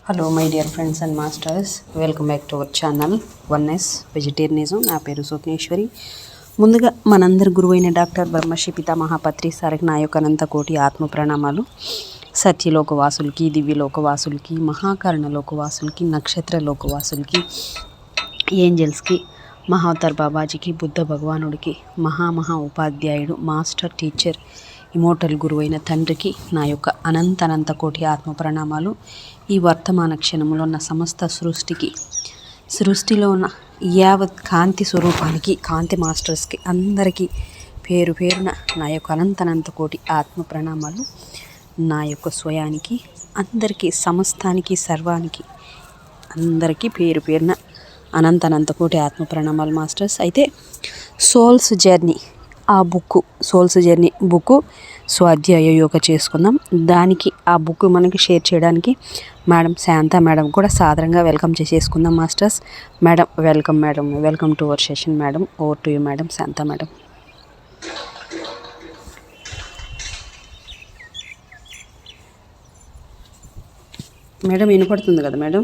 Hello my dear friends and masters, welcome back to our channel oneness vegetarianism. నా పేరు స్వప్నేశ్వరి. ముందుగా మనందరి గురువైన డాక్టర్ బ్రహ్మశ్రీ పితామహాపత్రి సార్కి నా యొక్క అనంత కోటి ఆత్మ ప్రణామాలు. సత్యలోకవాసులకి, దివ్యలోకవాసులకి, మహాకరణ లోకవాసులకి, నక్షత్ర లోకవాసులకి, ఏంజల్స్కి, మహావతార్ బాబాజీకి, బుద్ధ భగవానుడికి, మహా ఉపాధ్యాయుడు, మాస్టర్ టీచర్, ఇమోటల్ గురువైన తండ్రికి నా యొక్క అనంత కోటి ఆత్మ ప్రణామాలు. ఈ వర్తమాన క్షణంలో ఉన్న సమస్త సృష్టిలో ఉన్న యావత్ కాంతి స్వరూపానికి, కాంతి మాస్టర్స్కి అందరికీ పేరు పేరున నా యొక్క అనంత కోటి ఆత్మ ప్రణామాలు. నా యొక్క స్వయానికి, అందరికీ, సమస్తానికి, సర్వానికి, అందరికీ పేరు పేరున అనంత కోటి ఆత్మ ప్రణామాలు మాస్టర్స్. అయితే సోల్స్ జర్నీ బుక్ స్వాధ్యాయ యోగ చేసుకుందాం. దానికి ఆ బుక్ మనకి షేర్ చేయడానికి మేడం శాంత మేడం కూడా సాదరంగా వెల్కమ్ చేసేసుకుందాం masters. Madam welcome to our session madam. Over to you madam Shanta madam. Madam వినపడుతుంది కదా madam?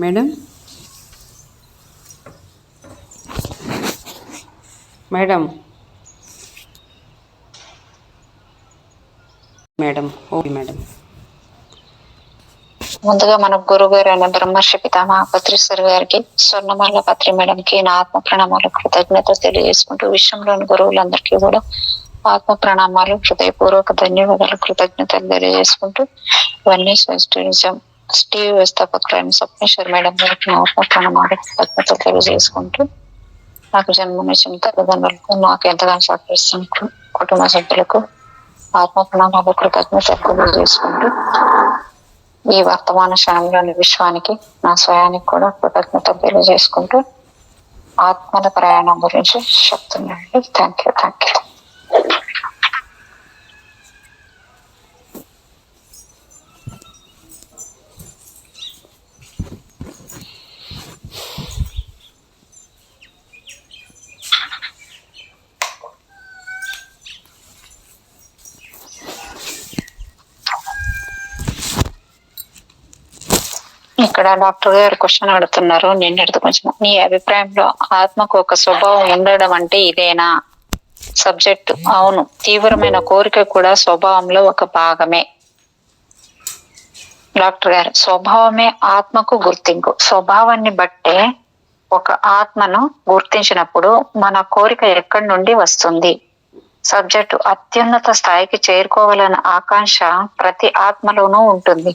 Madam madam madam okay madam. ముందుగా మన గురువు గారు అయిన బ్రహ్మర్షి పితామహాపత్రి సార్ గారికి, స్వర్ణమాల పత్రి మేడంకి నా ఆత్మ ప్రణామాలు, కృతజ్ఞత తెలియజేసుకుంటూ విశ్వంలోని గురువులందరికీ కూడా ఆత్మ ప్రణామాలు, హృదయపూర్వక ధన్యవాదాలు, కృతజ్ఞతలు తెలియజేసుకుంటూ ఇవన్నీ స్వస్టూరిజం టీవీ వ్యవస్థాపకులైన స్వప్నేశ్వర్ మేడం గారికి నా ఆత్మ ప్రణామాలు, కృతజ్ఞతలు తెలియజేసుకుంటూ నాకు జన్మనిచ్చిన తల్లిదండ్రులకు, నాకు ఎంతగానో సహకరిస్తున్న కుటుంబ సభ్యులకు ఆత్మ ప్రణామాలు, కృతజ్ఞతలు తెలియజేసుకుంటూ ఈ వర్తమాన క్షణంలోని విశ్వానికి, నా స్వయానికి కూడా కృతజ్ఞతలు తెలియజేసుకుంటూ ఆత్మల ప్రయాణం గురించి చెప్తున్నాను. Thank you. ఇక్కడ డాక్టర్ గారు క్వశ్చన్ అడుగుతున్నారు. నిన్నటిది కొంచెం, నీ అభిప్రాయంలో ఆత్మకు ఒక స్వభావం ఉండడం అంటే ఇదేనా? సబ్జెక్ట్: అవును, తీవ్రమైన కోరిక కూడా స్వభావంలో ఒక భాగమే. డాక్టర్ గారు: స్వభావమే ఆత్మకు గుర్తింపు. స్వభావాన్ని బట్టే ఒక ఆత్మను గుర్తించినప్పుడు మన కోరిక ఎక్కడి నుండి వస్తుంది? సబ్జెక్టు: అత్యున్నత స్థాయికి చేరుకోవాలన్న ఆకాంక్ష ప్రతి ఆత్మలోనూ ఉంటుంది,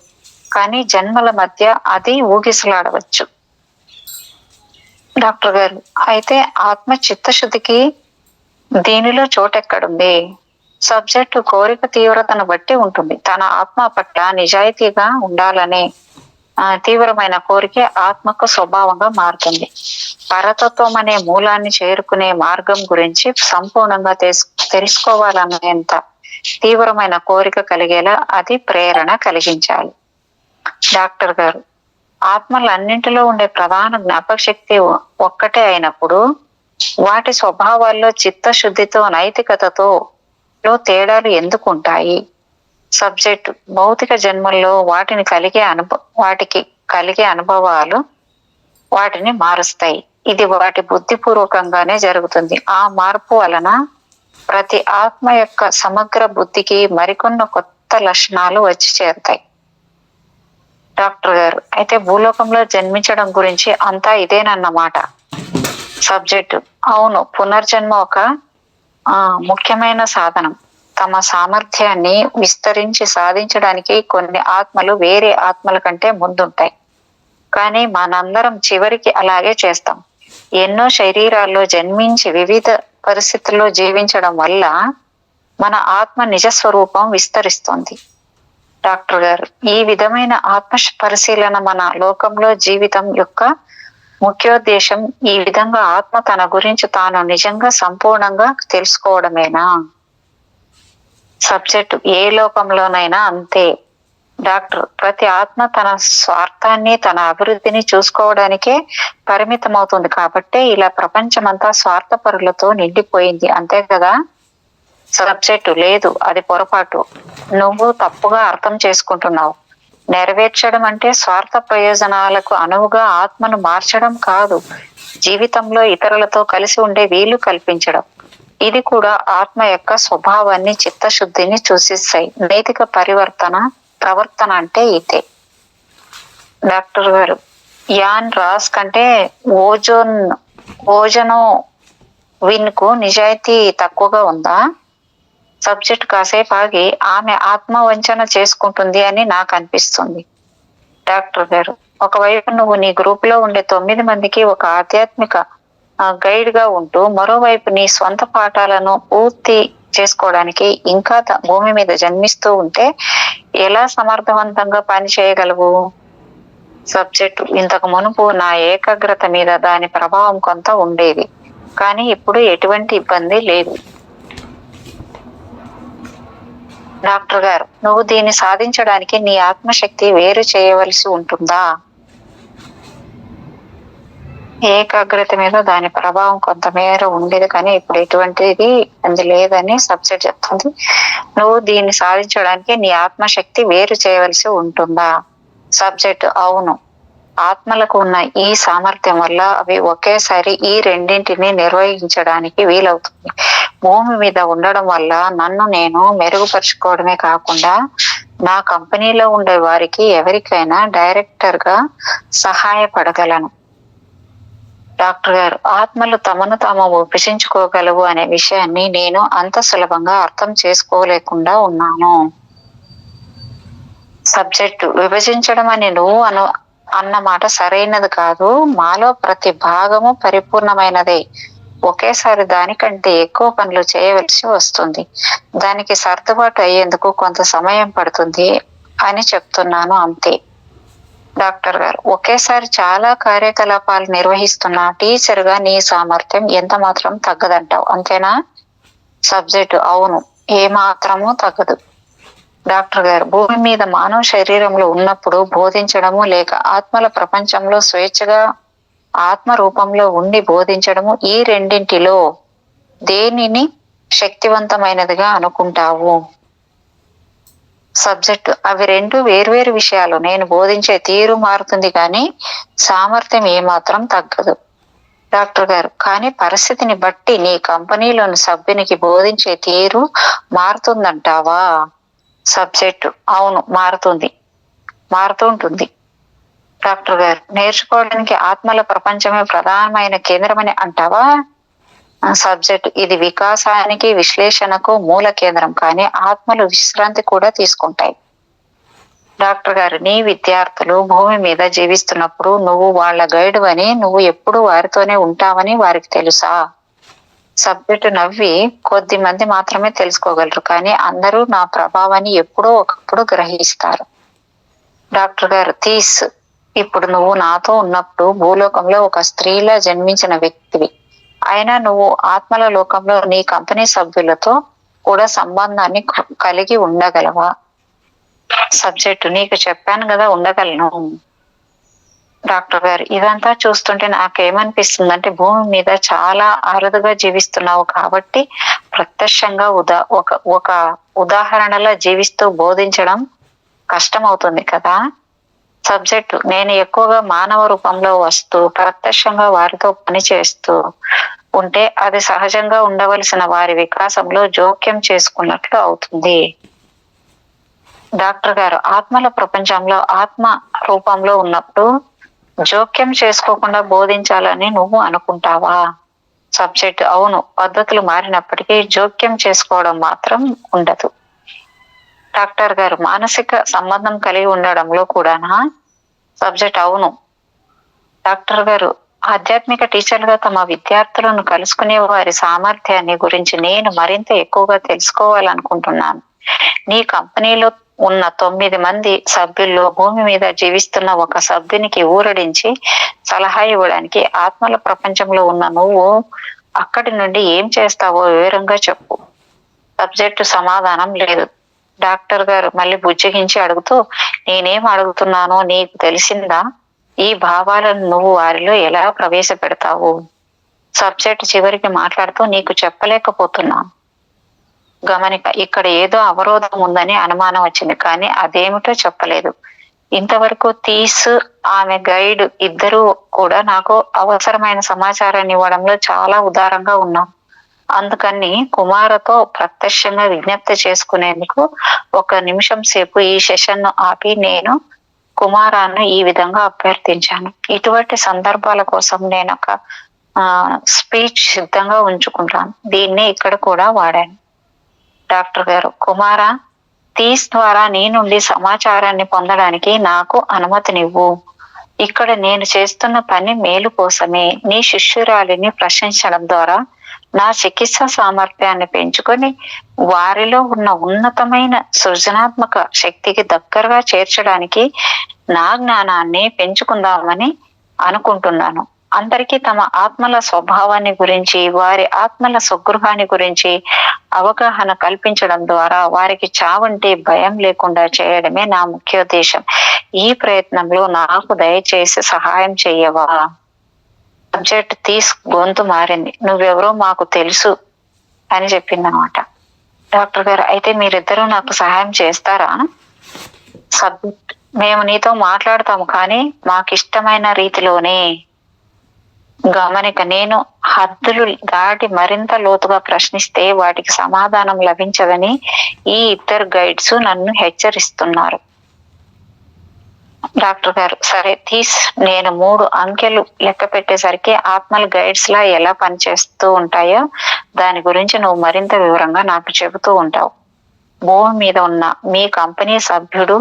కానీ జన్మల మధ్య అది ఊగిసలాడవచ్చు. డాక్టర్ గారు: అయితే ఆత్మ చిత్తశుద్ధికి దీనిలో చోటెక్కడుంది? సబ్జెక్టు: కోరిక తీవ్రతను బట్టి ఉంటుంది. తన ఆత్మ పట్ల నిజాయితీగా ఉండాలనే తీవ్రమైన కోరికే ఆత్మకు స్వభావంగా మారుతుంది. పరతత్వం అనే మూలాన్ని చేరుకునే మార్గం గురించి సంపూర్ణంగా తెలుసుకోవాలనేంత తీవ్రమైన కోరిక కలిగేలా అది ప్రేరణ కలిగించాలి. డాక్టర్ గారు: ఆత్మలన్నింటిలో ఉండే ప్రధాన జ్ఞాపక శక్తి ఒక్కటే అయినప్పుడు వాటి స్వభావాల్లో చిత్తశుద్ధితో, నైతికతతో తేడాలు ఎందుకు ఉంటాయి? సబ్జెక్టు: భౌతిక జన్మల్లో వాటికి కలిగే అనుభవాలు వాటిని మారుస్తాయి. ఇది వాటి బుద్ధిపూర్వకంగానే జరుగుతుంది. ఆ మార్పు వలన ప్రతి ఆత్మ యొక్క సమగ్ర బుద్ధికి మరికొన్న కొత్త లక్షణాలు వచ్చి చేరుతాయి. డాక్టర్ గారు: అయితే భూలోకంలో జన్మించడం గురించి అంతా ఇదేనన్నమాట. సబ్జెక్టు: అవును, పునర్జన్మ ఒక ముఖ్యమైన సాధనం. తమ సామర్థ్యాన్ని విస్తరించి సాధించడానికి కొన్ని ఆత్మలు వేరే ఆత్మల కంటే ముందుంటాయి, కానీ మనందరం చివరికి అలాగే చేస్తాం. ఎన్నో శరీరాల్లో జన్మించి వివిధ పరిస్థితుల్లో జీవించడం వల్ల మన ఆత్మ నిజస్వరూపం విస్తరిస్తుంది. డాక్టర్ గారు: ఈ విధమైన ఆత్మ పరిశీలన మన లోకంలో జీవితం యొక్క ముఖ్యోద్దేశం ఈ విధంగా ఆత్మ తన గురించి తాను నిజంగా సంపూర్ణంగా తెలుసుకోవడమేనా? సబ్జెక్టు: ఏ లోకంలోనైనా అంతే. డాక్టర్: ప్రతి ఆత్మ తన స్వార్థాన్ని, తన అభివృద్ధిని చూసుకోవడానికే పరిమితమవుతుంది, కాబట్టే ఇలా ప్రపంచమంతా స్వార్థపరులతో నిండిపోయింది, అంతే కదా? సబ్జెక్టు లేదు, అది పొరపాటు, నువ్వు తప్పుగా అర్థం చేసుకుంటున్నావు. నెరవేర్చడం అంటే స్వార్థ ప్రయోజనాలకు అనువుగా ఆత్మను మార్చడం కాదు, జీవితంలో ఇతరులతో కలిసి ఉండే వీలు కల్పించడం. ఇది కూడా ఆత్మ యొక్క స్వభావాన్ని, చిత్తశుద్ధిని సూచిస్తాయి. నైతిక ప్రవర్తన అంటే ఇదే. డాక్టర్ గారు, యాన్ రాస్ కంటే ఓజనో విన్ కు నిజాయితీ తక్కువగా ఉందా? సబ్జెక్ట్ కాసేపు ఆగి, ఆమె ఆత్మవంచన చేసుకుంటుంది అని నాకు అనిపిస్తుంది. డాక్టర్ గారు, ఒకవైపు నువ్వు నీ గ్రూప్ లో ఉండే 9 మందికి ఒక ఆధ్యాత్మిక గైడ్ గా ఉంటూ, మరోవైపు నీ స్వంత పాఠాలను పూర్తి చేసుకోవడానికి ఇంకా భూమి మీద జన్మిస్తూ ఉంటే ఎలా సమర్థవంతంగా పని చేయగలవు? సబ్జెక్టు, ఇంతకు మునుపు నా ఏకాగ్రత మీద దాని ప్రభావం కొంత ఉండేది, కానీ ఇప్పుడు ఎటువంటి ఇబ్బంది లేదు. డాక్టర్ గారు, నువ్వు దీన్ని సాధించడానికి నీ ఆత్మశక్తి వేరు చేయవలసి ఉంటుందా? ఏకాగ్రత మీద దాని ప్రభావం కొంతమేర ఉండేది, కానీ ఇప్పుడు ఎటువంటిది అది లేదని సబ్జెక్ట్ చెప్తుంది. నువ్వు దీన్ని సాధించడానికి నీ ఆత్మశక్తి వేరు చేయవలసి ఉంటుందా? సబ్జెక్ట్, అవును. ఆత్మలకు ఉన్న ఈ సామర్థ్యం వల్ల అవి ఒకేసారి ఈ రెండింటిని నిర్వహించడానికి వీలవుతుంది. భూమి మీద ఉండడం వల్ల నన్ను నేను మెరుగుపరుచుకోవడమే కాకుండా నా కంపెనీలో ఉండే వారికి ఎవరికైనా డైరెక్టర్ గా సహాయపడగలను. డాక్టర్ గారు, ఆత్మలు తమను తాము విభజించుకోగలవు అనే విషయాన్ని నేను అంత సులభంగా అర్థం చేసుకోలేకుండా ఉన్నాను. సబ్జెక్టు, విభజించడం అని నువ్వు అన్నమాట సరైనది కాదు. మాలో ప్రతి భాగము పరిపూర్ణమైనదే. ఒకేసారి దానికంటే ఎక్కువ పనులు చేయవలసి వస్తుంది. దానికి సర్దుబాటు అయ్యేందుకు కొంత సమయం పడుతుంది అని చెప్తున్నాను, అంతే. డాక్టర్ గారు, ఒకేసారి చాలా కార్యకలాపాలు నిర్వహిస్తున్న టీచర్ గా నీ సామర్థ్యం ఎంత మాత్రం తగ్గదంటావు, అంతేనా? సబ్జెక్టు, అవును, ఏమాత్రమూ తగ్గదు. డాక్టర్ గారు, భూమి మీద మానవ శరీరంలో ఉన్నప్పుడు బోధించడము లేక ఆత్మల ప్రపంచంలో స్వేచ్ఛగా ఆత్మ రూపంలో ఉండి బోధించడము, ఈ రెండింటిలో దేనిని శక్తివంతమైనదిగా అనుకుంటావు? సబ్జెక్టు, అవి రెండు వేర్వేరు విషయాలు. నేను బోధించే తీరు మారుతుంది కానీ సామర్థ్యం ఏమాత్రం తగ్గదు. డాక్టర్ గారు, కానీ పరిస్థితిని బట్టి నీ కంపెనీలోని సభ్యునికి బోధించే తీరు మారుతుందంటావా? సబ్జెక్టు, అవును, మారుతుంటుంది. డాక్టర్ గారు, నేర్చుకోవడానికి ఆత్మల ప్రపంచమే ప్రధానమైన కేంద్రమని అంటావా? సబ్జెక్టు, ఇది వికాసానికి, విశ్లేషణకు మూల కేంద్రం, కానీ ఆత్మలు విశ్రాంతి కూడా తీసుకుంటాయి. డాక్టర్ గారు, నీ విద్యార్థులు భూమి మీద జీవిస్తున్నప్పుడు నువ్వు వాళ్ళ గైడ్ అని, నువ్వు ఎప్పుడు వారితోనే ఉంటావని వారికి తెలుసా? సబ్జెక్టు నవ్వి, కొద్ది మంది మాత్రమే తెలుసుకోగలరు, కానీ అందరూ నా ప్రభావాన్ని ఎప్పుడో ఒకప్పుడు గ్రహిస్తారు. డాక్టర్ గారు, ఇప్పుడు నువ్వు నాతో ఉన్నప్పుడు భూలోకంలో ఒక స్త్రీలా జన్మించిన వ్యక్తివి. అయినా నువ్వు ఆత్మల లోకంలో నీ కంపెనీ సభ్యులతో కూడా సంబంధాన్ని కలిగి ఉండగలవా? సబ్జెక్టు, నీకు చెప్పాను కదా, ఉండగలను. డాక్టర్ గారు, ఇదంతా చూస్తుంటే నాకేమనిపిస్తుందంటే భూమి మీద చాలా అరుదుగా జీవిస్తున్నావు కాబట్టి ప్రత్యక్షంగా ఒక ఉదాహరణలా జీవిస్తూ బోధించడం కష్టమవుతుంది కదా? సబ్జెక్టు, నేను ఎక్కువగా మానవ రూపంలో వస్తూ ప్రత్యక్షంగా వారితో పని చేస్తూ ఉంటే అది సహజంగా ఉండవలసిన వారి వికాసంలో జోక్యం చేసుకున్నట్లు అవుతుంది. డాక్టర్ గారు, ఆత్మల ప్రపంచంలో ఆత్మ రూపంలో ఉన్నప్పుడు జోక్యం చేసుకోకుండా బోధించాలని నువ్వు అనుకుంటావా? సబ్జెక్ట్, అవును, పద్ధతులు మారినప్పటికీ జోక్యం చేసుకోవడం మాత్రం ఉండదు. డాక్టర్ గారు, మానసిక సంబంధం కలిగి ఉండడంలో కూడానా? సబ్జెక్ట్, అవును. డాక్టర్ గారు, ఆధ్యాత్మిక టీచర్లుగా తమ విద్యార్థులను కలుసుకునే వారి సామర్థ్యాన్ని గురించి నేను మరింత ఎక్కువగా తెలుసుకోవాలనుకుంటున్నాను. నీ కంపెనీలో ఉన్న 9 మంది సభ్యుల్లో భూమి మీద జీవిస్తున్న ఒక సభ్యునికి ఊరడించి సలహా ఇవ్వడానికి ఆత్మల ప్రపంచంలో ఉన్న నువ్వు అక్కడి నుండి ఏం చేస్తావో వివరంగా చెప్పు. సబ్జెక్టు, సమాధానం లేదు. డాక్టర్ గారు మళ్ళీ బుజ్జగించి అడుగుతూ, నేనేం అడుగుతున్నానో నీకు తెలిసిందా? ఈ భావాలను నువ్వు వారిలో ఎలా ప్రవేశపెడతావు? సబ్జెక్ట్ చివరికి మాట్లాడుతూ, నీకు చెప్పలేకపోతున్నాను. గమనిక, ఇక్కడ ఏదో అవరోధం ఉందని అనుమానం వచ్చింది, కానీ అదేమిటో చెప్పలేదు. ఇంతవరకు తీసు ఆమె గైడ్ ఇద్దరూ కూడా నాకు అవసరమైన సమాచారాన్ని ఇవ్వడంలో చాలా ఉదారంగా ఉన్నాం. అందుకని కుమారతో ప్రత్యక్షంగా విజ్ఞప్తి చేసుకునేందుకు 1 నిమిషం సేపు ఈ సెషన్ ను ఆపి నేను కుమారాన్ని ఈ విధంగా అభ్యర్థించాను. ఇటువంటి సందర్భాల కోసం నేను ఒక స్పీచ్ సిద్ధంగా ఉంచుకుంటాను. దీన్ని ఇక్కడ కూడా వాడాను. డాక్టర్ గారు, కుమారా, తీస్ ద్వారా నీ నుండి సమాచారాన్ని పొందడానికి నాకు అనుమతినివ్వు. ఇక్కడ నేను చేస్తున్న పని మేలు కోసమే. నీ శిష్యురాలిని ప్రశ్నించడం ద్వారా నా చికిత్స సామర్థ్యాన్ని పెంచుకొని వారిలో ఉన్న ఉన్నతమైన సృజనాత్మక శక్తికి దగ్గరగా చేర్చడానికి నా జ్ఞానాన్ని పెంచుకుందామని అనుకుంటున్నాను. అందరికీ తమ ఆత్మల స్వభావాన్ని గురించి, వారి ఆత్మల స్వగృహాన్ని గురించి అవగాహన కల్పించడం ద్వారా వారికి చావంటే భయం లేకుండా చేయడమే నా ముఖ్యోద్దేశం. ఈ ప్రయత్నంలో నాకు దయచేసి సహాయం చెయ్యవా? సబ్జెక్ట్ గొంతు మారింది. నువ్వెవరో మాకు తెలుసు అని చెప్పింది అనమాట. డాక్టర్ గారు, అయితే మీరిద్దరూ నాకు సహాయం చేస్తారా? సబ్జెక్ట్, మేము నీతో మాట్లాడతాము, కానీ మాకిష్టమైన రీతిలోనే. గమనిక, నేను హద్దులు దాటి మరింత లోతుగా ప్రశ్నిస్తే వాటికి సమాధానం లభించదని ఈ 2 గైడ్స్ నన్ను హెచ్చరిస్తున్నారు. డాక్టర్ గారు, సరే నేను 3 అంకెలు లెక్క పెట్టేసరికి ఆత్మల గైడ్స్ లా ఎలా పనిచేస్తూ ఉంటాయో దాని గురించి నువ్వు మరింత వివరంగా నాకు చెబుతూ ఉంటావు. భూమి మీద ఉన్న మీ కంపెనీ సభ్యుడు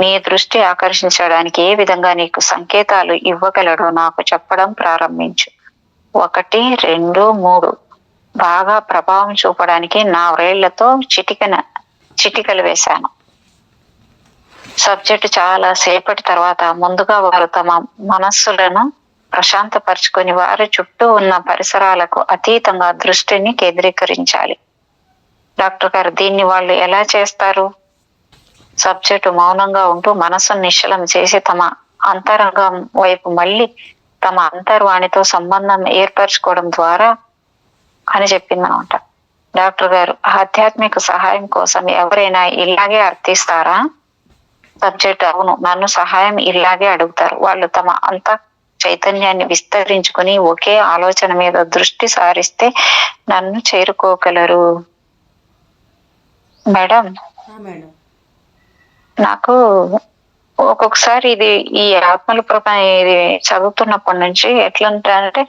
నీ దృష్టి ఆకర్షించడానికి ఏ విధంగా నీకు సంకేతాలు ఇవ్వగలడో నాకు చెప్పడం ప్రారంభించు. 1, 2, 3 బాగా ప్రభావం చూపడానికి నా వ్రేళ్లతో చిటికలు వేశాను. సబ్జెక్ట్ చాలా సేపటి తర్వాత ముందుగా వారు తమ మనస్సులను ప్రశాంతపరుచుకొని వారి చుట్టూ ఉన్న పరిసరాలకు అతీతంగా దృష్టిని కేంద్రీకరించాలి. డాక్టర్ గారు, దీన్ని వాళ్ళు ఎలా చేస్తారు? సబ్జెక్టు మౌనంగా ఉంటూ మనస్సును నిశ్చలం చేసి తమ అంతరంగం వైపు మళ్ళీ తమ అంతర్వాణితో సంబంధం ఏర్పరచుకోవడం ద్వారా అని చెప్పింది అనమాట. డాక్టర్ గారు, ఆధ్యాత్మిక సహాయం కోసం ఎవరైనా ఇలాగే అర్థిస్తారా? సబ్జెక్ట్, అవును, నన్ను సహాయం ఇలాగే అడుగుతారు. వాళ్ళు తమ అంత చైతన్యాన్ని విస్తరించుకుని ఒకే ఆలోచన మీద దృష్టి సారిస్తే నన్ను చేరుకోగలరు. మేడం, నాకు ఒక్కొక్కసారి ఈ ఆత్మల ఇది చదువుతున్నప్పటి నుంచి ఎట్లా ఉంటారంటే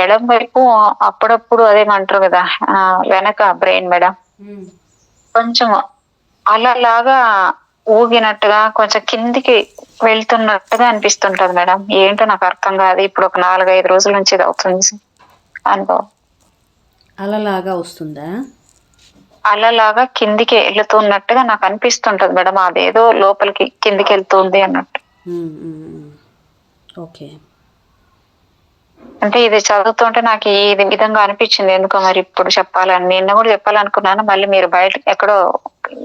ఎడం వైపు అప్పుడప్పుడు అదేమంటారు కదా, వెనక బ్రెయిన్ మేడం కొంచెం అలాగా ఊగినట్టుగా కొంచెం కిందికి వెళ్తున్నట్టుగా అనిపిస్తుంటది మేడం. ఏంటో నాకు అర్థం కాదు. ఇప్పుడు ఒక 4-5 రోజుల నుంచి ఇది అవుతుంది అనుభవం. అలాగా వస్తుందా? అలాగా కిందికి వెళ్తున్నట్టుగా నాకు అనిపిస్తుంటది మేడం. అదేదో లోపలికి కిందికి వెళ్తుంది అన్నట్టు. ఓకే. అంటే ఇది చదువుతుంటే నాకు ఈ విధంగా అనిపించింది. ఎందుకో మరి ఇప్పుడు చెప్పాలని, నిన్న కూడా చెప్పాలనుకున్నాను. మళ్ళీ మీరు బయట ఎక్కడో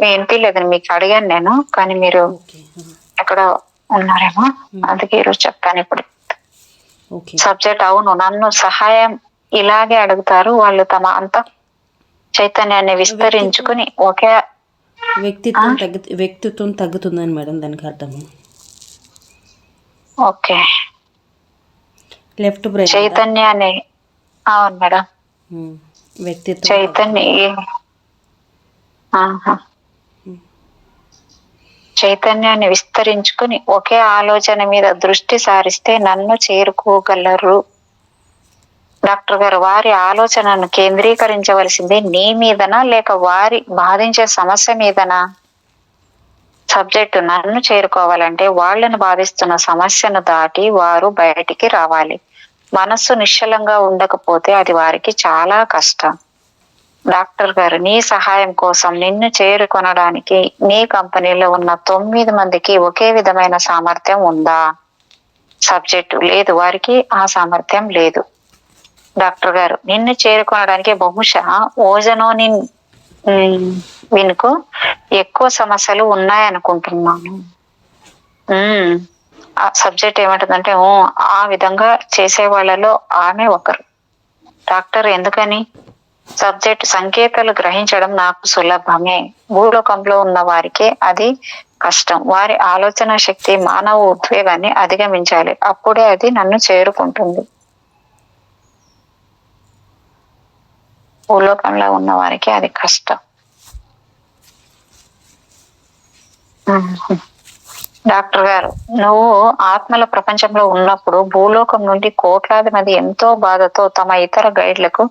వినిపించలేదని మీకు అడిగాను నేను, కానీ మీరు ఎక్కడో ఉన్నారేమో, అందుకే ఈరోజు చెప్తాను ఇప్పుడు. సబ్జెక్ట్, అవును, నన్ను సహాయం ఇలాగే అడుగుతారు. వాళ్ళు తమ అంత చైతన్యాన్ని విస్తరించుకుని ఒకే వ్యక్తిత్వం తగ్గుతుందని మేడం దానికి అర్థము. ఓకే, లెఫ్ట్ బ్రెయిన్ చైతన్యాన్ని, అవును మేడం, వ్యక్తిత్వం చైతన్యాన్ని విస్తరించుకుని ఒకే ఆలోచన మీద దృష్టి సారిస్తే నన్ను చేరుకోగలరు. డాక్టర్ గారు, వారి ఆలోచనను కేంద్రీకరించవలసింది నీ మీదనా లేక వారి బాధించే సమస్య మీదనా? సబ్జెక్టు, నన్ను చేరుకోవాలంటే వాళ్ళని బాధిస్తున్న సమస్యను దాటి వారు బయటికి రావాలి. మనస్సు నిశ్చలంగా ఉండకపోతే అది వారికి చాలా కష్టం. డాక్టర్ గారు, నీ సహాయం కోసం నిన్ను చేరుకొనడానికి నీ కంపెనీలో ఉన్న 9 మందికి ఒకే విధమైన సామర్థ్యం ఉందా? సబ్జెక్టు, లేదు, వారికి ఆ సామర్థ్యం లేదు. డాక్టర్ గారు, నిన్ను చేరుకోవడానికి బహుశా ఓజోనిన్ వినుకు ఎక్కువ సమస్యలు ఉన్నాయనుకుంటున్నాను. ఆ సబ్జెక్ట్ ఏమంటుందంటే, ఆ విధంగా చేసే వాళ్ళలో ఆమె ఒకరు. డాక్టర్, ఎందుకని? సబ్జెక్ట్ సంకేతాలు గ్రహించడం నాకు సులభమే, భూలోకంలో ఉన్న వారికి అది కష్టం. వారి ఆలోచన శక్తి మానవ ఉద్వేగాన్ని అధిగమించాలి, అప్పుడే అది నన్ను చేరుకుంటుంది. భూలోకంలో ఉన్న వారికి అది కష్టం. డాక్టర్ గారు, నువ్వు ఆత్మల ప్రపంచంలో ఉన్నప్పుడు భూలోకం నుండి కోట్లాది మంది ఎంతో బాధతో తమ ఇతర గైడ్లకు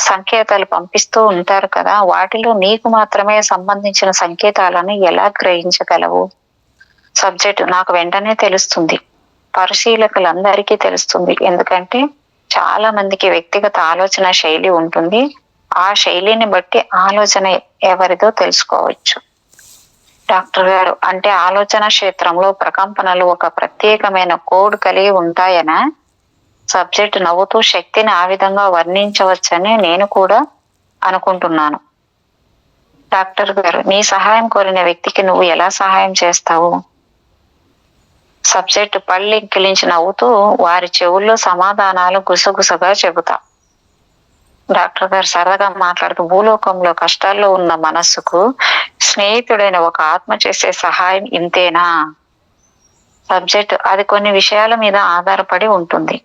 సంకేతాలు పంపిస్తూ ఉంటారు కదా, వాటిలో నీకు మాత్రమే సంబంధించిన సంకేతాలను ఎలా గ్రహించగలవు? సబ్జెక్ట్ నాకు వెంటనే తెలుస్తుంది, పరిశీలకులందరికీ తెలుస్తుంది. ఎందుకంటే చాలా మందికి వ్యక్తిగత ఆలోచన శైలి ఉంటుంది. ఆ శైలిని బట్టి ఆలోచన ఎవరిదో తెలుసుకోవచ్చు. డాక్టర్ గారు, అంటే ఆలోచన క్షేత్రంలో ప్రకంపనలు ఒక ప్రత్యేకమైన కోడ్ కలిగి ఉంటాయనా? సబ్జెక్ట్ నవ్వుతూ శక్తిని ఆ విధంగా వర్ణించవచ్చని నేను కూడా అనుకుంటున్నాను. డాక్టర్ గారు, నీ సహాయం కోరిన వ్యక్తికి నువ్వు ఎలా సహాయం చేస్తావు? సబ్జెక్ట్ పళ్ళింకిలించి నవ్వుతూ వారి చెవుల్లో సమాధానాలు గుసగుసగా చెబుతా. డాక్టర్ గారు సరదాగా మాట్లాడుతూ, భూలోకంలో కష్టాల్లో ఉన్న మనస్సుకు స్నేహితుడైన ఒక ఆత్మ చేసే సహాయం ఇంతేనా? సబ్జెక్ట్ అది కొన్ని విషయాల మీద ఆధారపడి ఉంటుంది.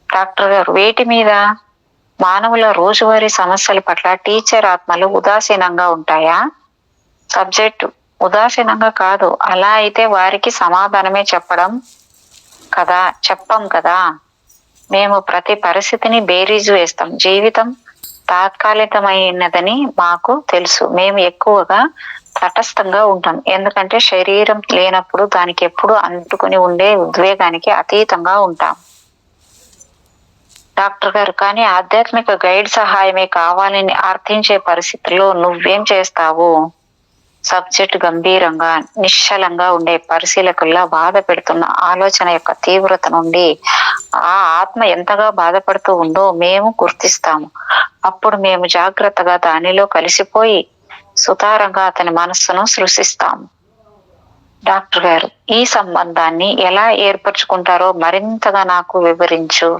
డాక్టర్ గారు, వేటి మీద? మానవుల రోజువారీ సమస్యల పట్ల టీచర్ ఆత్మలు ఉదాసీనంగా ఉంటాయా? సబ్జెక్ట్ ఉదాసీనంగా కాదు, అలా అయితే వారికి సమాధానమే చెప్పం కదా. మేము ప్రతి పరిస్థితిని బేరీజు వేస్తాం. జీవితం తాత్కాలికమైనదని మాకు తెలుసు. మేము ఎక్కువగా తటస్థంగా ఉంటాం, ఎందుకంటే శరీరం లేనప్పుడు దానికి ఎప్పుడు అంటుకుని ఉండే ఉద్వేగానికి అతీతంగా ఉంటాం. డాక్టర్ గారు, కానీ ఆధ్యాత్మిక గైడ్ సహాయమే కావాలని అర్థించే పరిస్థితుల్లో నువ్వేం చేస్తావు? సబ్జెక్ట్ గంభీరంగా నిశ్చలంగా ఉండే పరిశీలకుల్లా బాధ పెడుతున్న ఆలోచన యొక్క తీవ్రత నుండి ఆ ఆత్మ ఎంతగా బాధపడుతూ ఉందో మేము గుర్తిస్తాము. అప్పుడు మేము జాగ్రత్తగా దానిలో కలిసిపోయి సుతారంగా అతని మనస్సును సృష్టిస్తాము. డాక్టర్ గారు, ఈ సంబంధాన్ని ఎలా ఏర్పరచుకుంటారో మరింతగా నాకు వివరించు.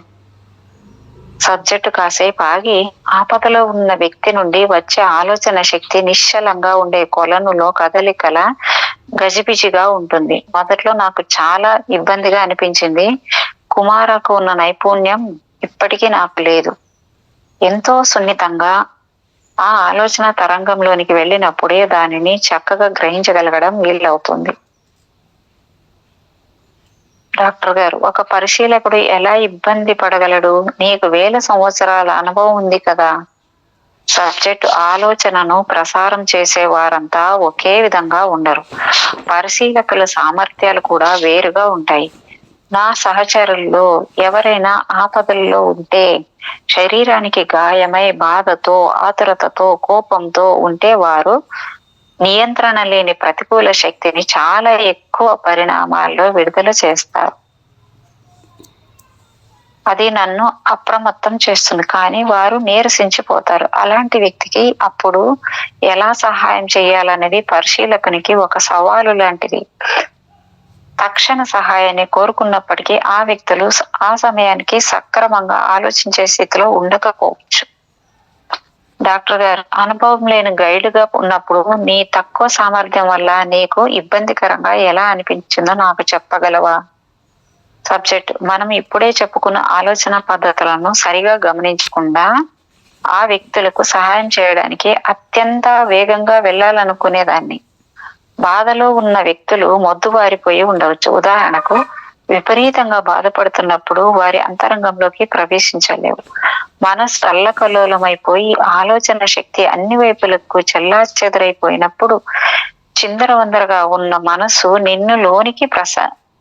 సబ్జెక్టు కాసేపు ఆగి, ఆపదలో ఉన్న వ్యక్తి నుండి వచ్చే ఆలోచన శక్తి నిశ్చలంగా ఉండే కొలనులో కదలికల గజిబిజిగా ఉంటుంది. మొదట్లో నాకు చాలా ఇబ్బందిగా అనిపించింది. కుమారకు ఉన్న నైపుణ్యం ఇప్పటికీ నాకు లేదు. ఎంతో సున్నితంగా ఆ ఆలోచన తరంగంలోనికి వెళ్ళినప్పుడే దానిని చక్కగా గ్రహించగలగడం వీలవుతుంది. డాక్టర్ గారు, ఒక పరిశీలకుడు ఎలా ఇబ్బంది పడగలడు? నీకు 1000 సంవత్సరాల అనుభవం ఉంది కదా. సబ్జెక్టు ఆలోచనను ప్రసారం చేసే వారంతా ఒకే విధంగా ఉండరు. పరిశీలకుల సామర్థ్యాలు కూడా వేరుగా ఉంటాయి. నా సహచరుల్లో ఎవరైనా ఆపదల్లో ఉంటే, శరీరానికి గాయమై బాధతో, ఆతురతతో, కోపంతో ఉంటే వారు నియంత్రణ లేని ప్రతికూల శక్తిని చాలా ఎక్కువ పరిణామాల్లో విడుదల చేస్తారు. అది నన్ను అప్రమత్తం చేస్తుంది, కానీ వారు నీరసించిపోతారు. అలాంటి వ్యక్తికి అప్పుడు ఎలా సహాయం చేయాలనేది పరిశీలకునికి ఒక సవాలు లాంటిది. తక్షణ సహాయాన్ని కోరుకున్నప్పటికీ ఆ వ్యక్తులు ఆ సమయానికి సక్రమంగా ఆలోచించే స్థితిలో ఉండకపోవచ్చు. డాక్టర్ గారు, అనుభవం లేని గైడ్గా ఉన్నప్పుడు నీ తక్కువ సామర్థ్యం వల్ల నీకు ఇబ్బందికరంగా ఎలా అనిపించిందో నాకు చెప్పగలవా? సబ్జెక్ట్, మనం ఇప్పుడే చెప్పుకున్న ఆలోచన పద్ధతులను సరిగా గమనించకుండా ఆ వ్యక్తులకు సహాయం చేయడానికి అత్యంత వేగంగా వెళ్ళాలనుకునేదాన్ని. బాధలో ఉన్న వ్యక్తులు మొద్దుబారిపోయి ఉండవచ్చు. ఉదాహరణకు, విపరీతంగా బాధపడుతున్నప్పుడు వారి అంతరంగంలోకి ప్రవేశించలేవు. మనస్సు అల్లకల్లోలమైపోయి ఆలోచన శక్తి అన్ని వైపులకు చెల్లాచెదరైపోయినప్పుడు చిందరవందరగా ఉన్న మనస్సు నిన్ను లోనికి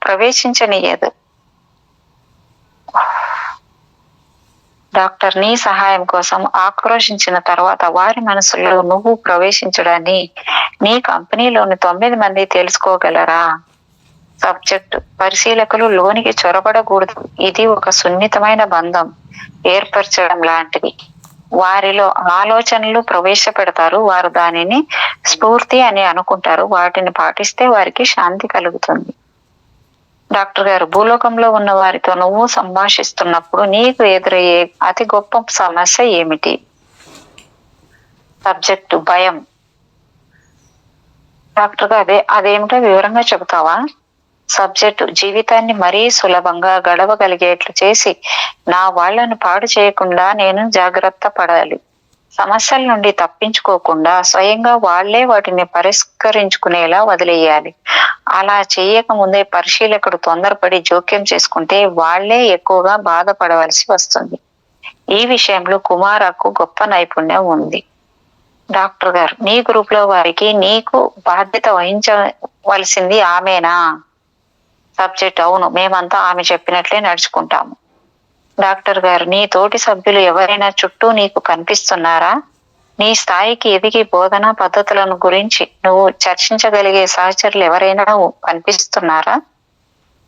ప్రవేశించనీయదు. డాక్టర్, నీ సహాయం కోసం ఆక్రోశించిన తర్వాత వారి మనసులో నువ్వు ప్రవేశించడాన్ని నీ కంపెనీలోని 9 మంది తెలుసుకోగలరా? సబ్జెక్ట్, పరిశీలకులు లోనికి చొరబడకూడదు. ఇది ఒక సున్నితమైన బంధం ఏర్పరచడం లాంటిది. వారిలో ఆలోచనలు ప్రవేశపెడతారు, వారు దానిని స్ఫూర్తి అని అనుకుంటారు. వాటిని పాటిస్తే వారికి శాంతి కలుగుతుంది. డాక్టర్ గారు, భూలోకంలో ఉన్న వారితో నువ్వు సంభాషిస్తున్నప్పుడు నీకు ఎదురయ్యే అతి గొప్ప సమస్య ఏమిటి? సబ్జెక్టు భయం. డాక్టర్ గారు అదేమిటో వివరంగా చెబుతావా? సబ్జెక్టు జీవితాన్ని మరీ సులభంగా గడవగలిగేట్లు చేసి నా వాళ్లను పాడు చేయకుండా నేను జాగ్రత్త పడాలి. సమస్యల నుండి తప్పించుకోకుండా స్వయంగా వాళ్లే వాటిని పరిష్కరించుకునేలా వదిలేయాలి. అలా చేయక ముందే పరిశీలకుడు తొందరపడి జోక్యం చేసుకుంటే వాళ్లే ఎక్కువగా బాధపడవలసి వస్తుంది. ఈ విషయంలో కుమారకు గొప్ప నైపుణ్యం ఉంది. డాక్టర్ గారు నీ గ్రూప్ లో వారికి నీకు బాధ్యత వహించవలసింది ఆమెనా? సబ్జెక్ట్ అవును, మేమంతా ఆమె చెప్పినట్లే నడుచుకుంటాము. డాక్టర్ గారు నీ తోటి సభ్యులు ఎవరైనా చుట్టూ నీకు కనిపిస్తున్నారా? నీ స్థాయికి ఎదిగి బోధనా పద్ధతులను గురించి నువ్వు చర్చించగలిగే సహచరులు ఎవరైనా కనిపిస్తున్నారా?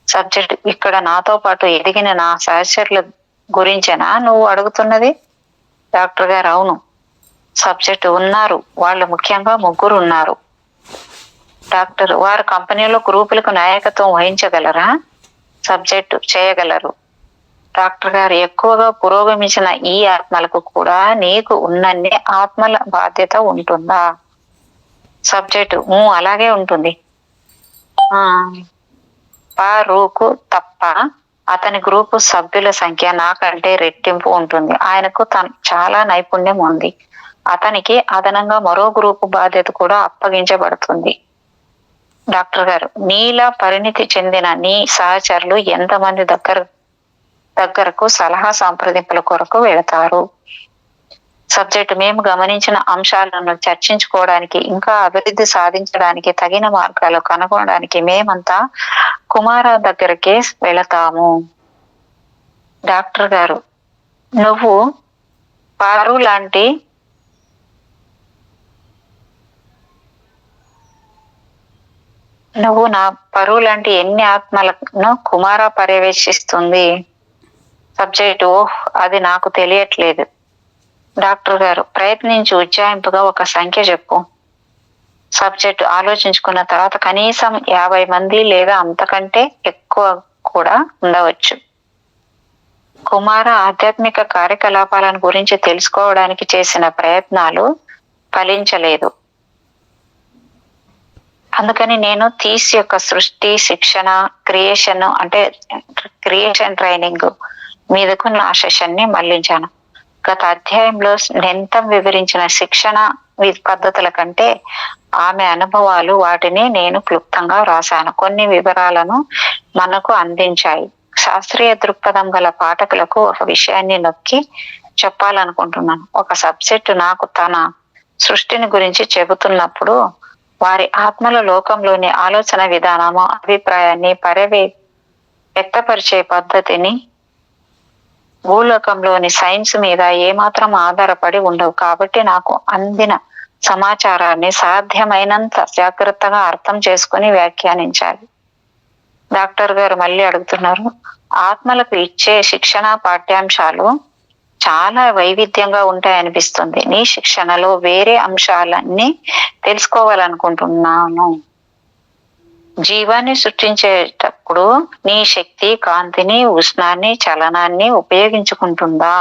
సబ్జెక్ట్ ఇక్కడ నాతో పాటు ఎదిగిన నా సహచరుల గురించేనా నువ్వు అడుగుతున్నది? డాక్టర్ గారు అవును. సబ్జెక్ట్ ఉన్నారు, వాళ్ళు ముఖ్యంగా 3 ఉన్నారు. డాక్టర్ వారు కంపెనీలో గ్రూపులకు నాయకత్వం వహించగలరా? సబ్జెక్టు చేయగలరు. డాక్టర్ గారు ఎక్కువగా పురోగమించిన ఈ ఆత్మలకు కూడా నీకు ఉన్నన్ని ఆత్మల బాధ్యత ఉంటుందా? సబ్జెక్టు అలాగే ఉంటుంది. రూకు తప్ప అతని గ్రూపు సభ్యుల సంఖ్య నాకంటే రెట్టింపు ఉంటుంది. ఆయనకు చాలా నైపుణ్యం ఉంది. అతనికి అదనంగా మరో గ్రూపు బాధ్యత కూడా అప్పగించబడుతుంది. డాక్టర్ గారు నీలా పరిణితి చెందిన నీ సహచరులు ఎంతమంది దగ్గరకు సలహా సంప్రదింపుల కొరకు వెళతారు? సబ్జెక్టు మేము గమనించిన అంశాలను చర్చించుకోవడానికి ఇంకా అభివృద్ధి సాధించడానికి తగిన మార్గాలు కనుగొనడానికి మేమంతా కుమార దగ్గరకే వెళతాము. డాక్టర్ గారు నువ్వు పారు లాంటి నా పరువు లాంటి ఎన్ని ఆత్మలను కుమార పర్యవేక్షిస్తుంది? సబ్జెక్టు అది నాకు తెలియట్లేదు. డాక్టర్ గారు ప్రయత్నించి ఉజ్జాయింపుగా ఒక సంఖ్య చెప్పు. సబ్జెక్టు ఆలోచించుకున్న తర్వాత కనీసం 50 మంది లేదా అంతకంటే ఎక్కువ కూడా ఉండవచ్చు. కుమార ఆధ్యాత్మిక కార్యకలాపాలను గురించి తెలుసుకోవడానికి చేసిన ప్రయత్నాలు ఫలించలేదు. అందుకని నేను యొక్క సృష్టి శిక్షణ క్రియేషన్ ట్రైనింగ్ మీదకు నా సెషన్ ని మళ్లించాను. గత అధ్యాయంలో నెంతం వివరించిన శిక్షణ పద్ధతుల కంటే ఆమె అనుభవాలు వాటిని నేను క్లుప్తంగా రాశాను. కొన్ని వివరాలను మనకు అందించాయి. శాస్త్రీయ దృక్పథం గల పాఠకులకు ఒక విషయాన్ని నొక్కి చెప్పాలనుకుంటున్నాను. ఒక సబ్జెక్టు నాకు తన సృష్టిని గురించి చెబుతున్నప్పుడు వారి ఆత్మల లోకంలోని ఆలోచన విధానము అభిప్రాయాన్ని వ్యక్తపరిచే పద్ధతిని భూలోకంలోని సైన్స్ మీద ఏమాత్రం ఆధారపడి ఉండవు. కాబట్టి నాకు అందిన సమాచారాన్ని సాధ్యమైనంత జాగ్రత్తగా అర్థం చేసుకుని వ్యాఖ్యానించాలి. డాక్టర్ గారు మళ్ళీ అడుగుతున్నారు, ఆత్మలకు ఇచ్చే శిక్షణ పాఠ్యాంశాలు చాలా వైవిధ్యంగా ఉంటాయనిపిస్తుంది. నీ శిక్షణలో వేరే అంశాలన్నీ తెలుసుకోవాలనుకుంటున్నాను. జీవాన్ని సృష్టించేటప్పుడు నీ శక్తి కాంతిని, ఉష్ణాన్ని, చలనాన్ని ఉపయోగించుకుంటుందా?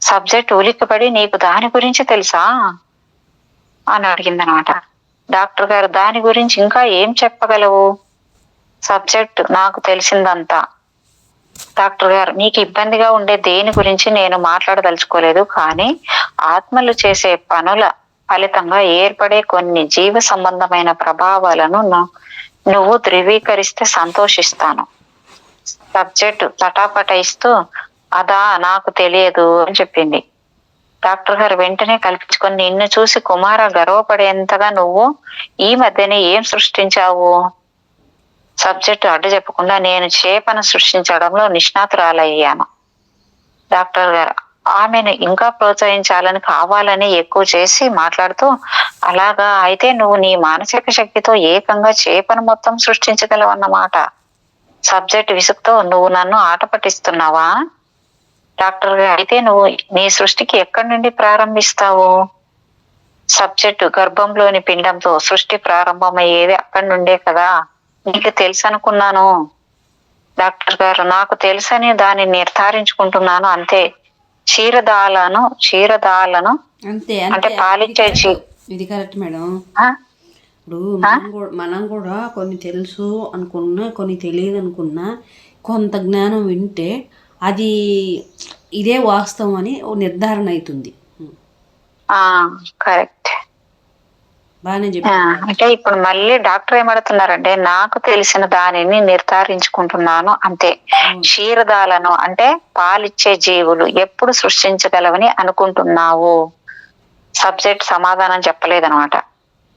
సబ్జెక్ట్ ఉలిక్కిపడి నీకు దాని గురించి తెలుసా అని అడిగిందనమాట. డాక్టర్ గారు దాని గురించి ఇంకా ఏం చెప్పగలవు? సబ్జెక్ట్ నాకు తెలిసిందంతా. డాక్టర్ గారు నీకు ఇబ్బందిగా ఉండే దేని గురించి నేను మాట్లాడదలుచుకోలేదు, కానీ ఆత్మలు చేసే పనుల ఫలితంగా ఏర్పడే కొన్ని జీవ సంబంధమైన ప్రభావాలను నువ్వు ధృవీకరిస్తే సంతోషిస్తాను. సబ్జెక్టు తటాపటాయిస్తూ అదా నాకు తెలియదు అని చెప్పింది. డాక్టర్ గారు వెంటనే కల్పించుకొని నిన్ను చూసి కుమార గర్వపడేంతగా నువ్వు ఈ మధ్యనే ఏం సృష్టించావు? సబ్జెక్టు అడ్డు చెప్పకుండా నేను చేపను సృష్టించడంలో నిష్ణాతురాలయ్యాను. డాక్టర్ గారు ఆమెను ఇంకా ప్రోత్సహించాలని కావాలని ఎక్కువ చేసి మాట్లాడుతూ, అలాగా అయితే నువ్వు నీ మానసిక శక్తితో ఏకంగా చేపను మొత్తం సృష్టించగలవన్నమాట. సబ్జెక్ట్ విసుగుతో నువ్వు నన్ను ఆట పట్టిస్తున్నావా? డాక్టర్ గారు అయితే నువ్వు నీ సృష్టికి ఎక్కడి నుండి ప్రారంభిస్తావు? సబ్జెక్టు గర్భంలోని పిండంతో సృష్టి ప్రారంభమయ్యేది అక్కడి నుండే కదా. నీకు తెలుసు అనుకున్నాను. డాక్టర్ గారు నాకు తెలుసని దాన్ని నిర్ధారించుకుంటున్నాను అంతే. క్షీరదాలను అంతే అంటే అంతే పాలిచ్చే ఇది కరెక్ట్ మేడం. ఆ? ఇప్పుడు ఆ? మనం కూడా కొన్ని తెలుసు అనుకున్నా, కొన్ని తెలియదు అనుకున్నా, కొంత జ్ఞానం వింటే అది ఇదే వాస్తవం అని ఓ నిర్ధారణ అవుతుంది. కరెక్ట్. బాగానే చెప్పారు. అంటే ఇప్పుడు మళ్ళీ డాక్టర్ ఏమడుతున్నారంటే, నాకు తెలిసిన దానిని నిర్ధారించుకుంటున్నాను అంతే. క్షీరదాలను అంటే పాలిచ్చే జీవులు ఎప్పుడు సృష్టించగలవని అనుకుంటున్నావు? సబ్జెక్ట్ సమాధానం చెప్పలేదనమాట.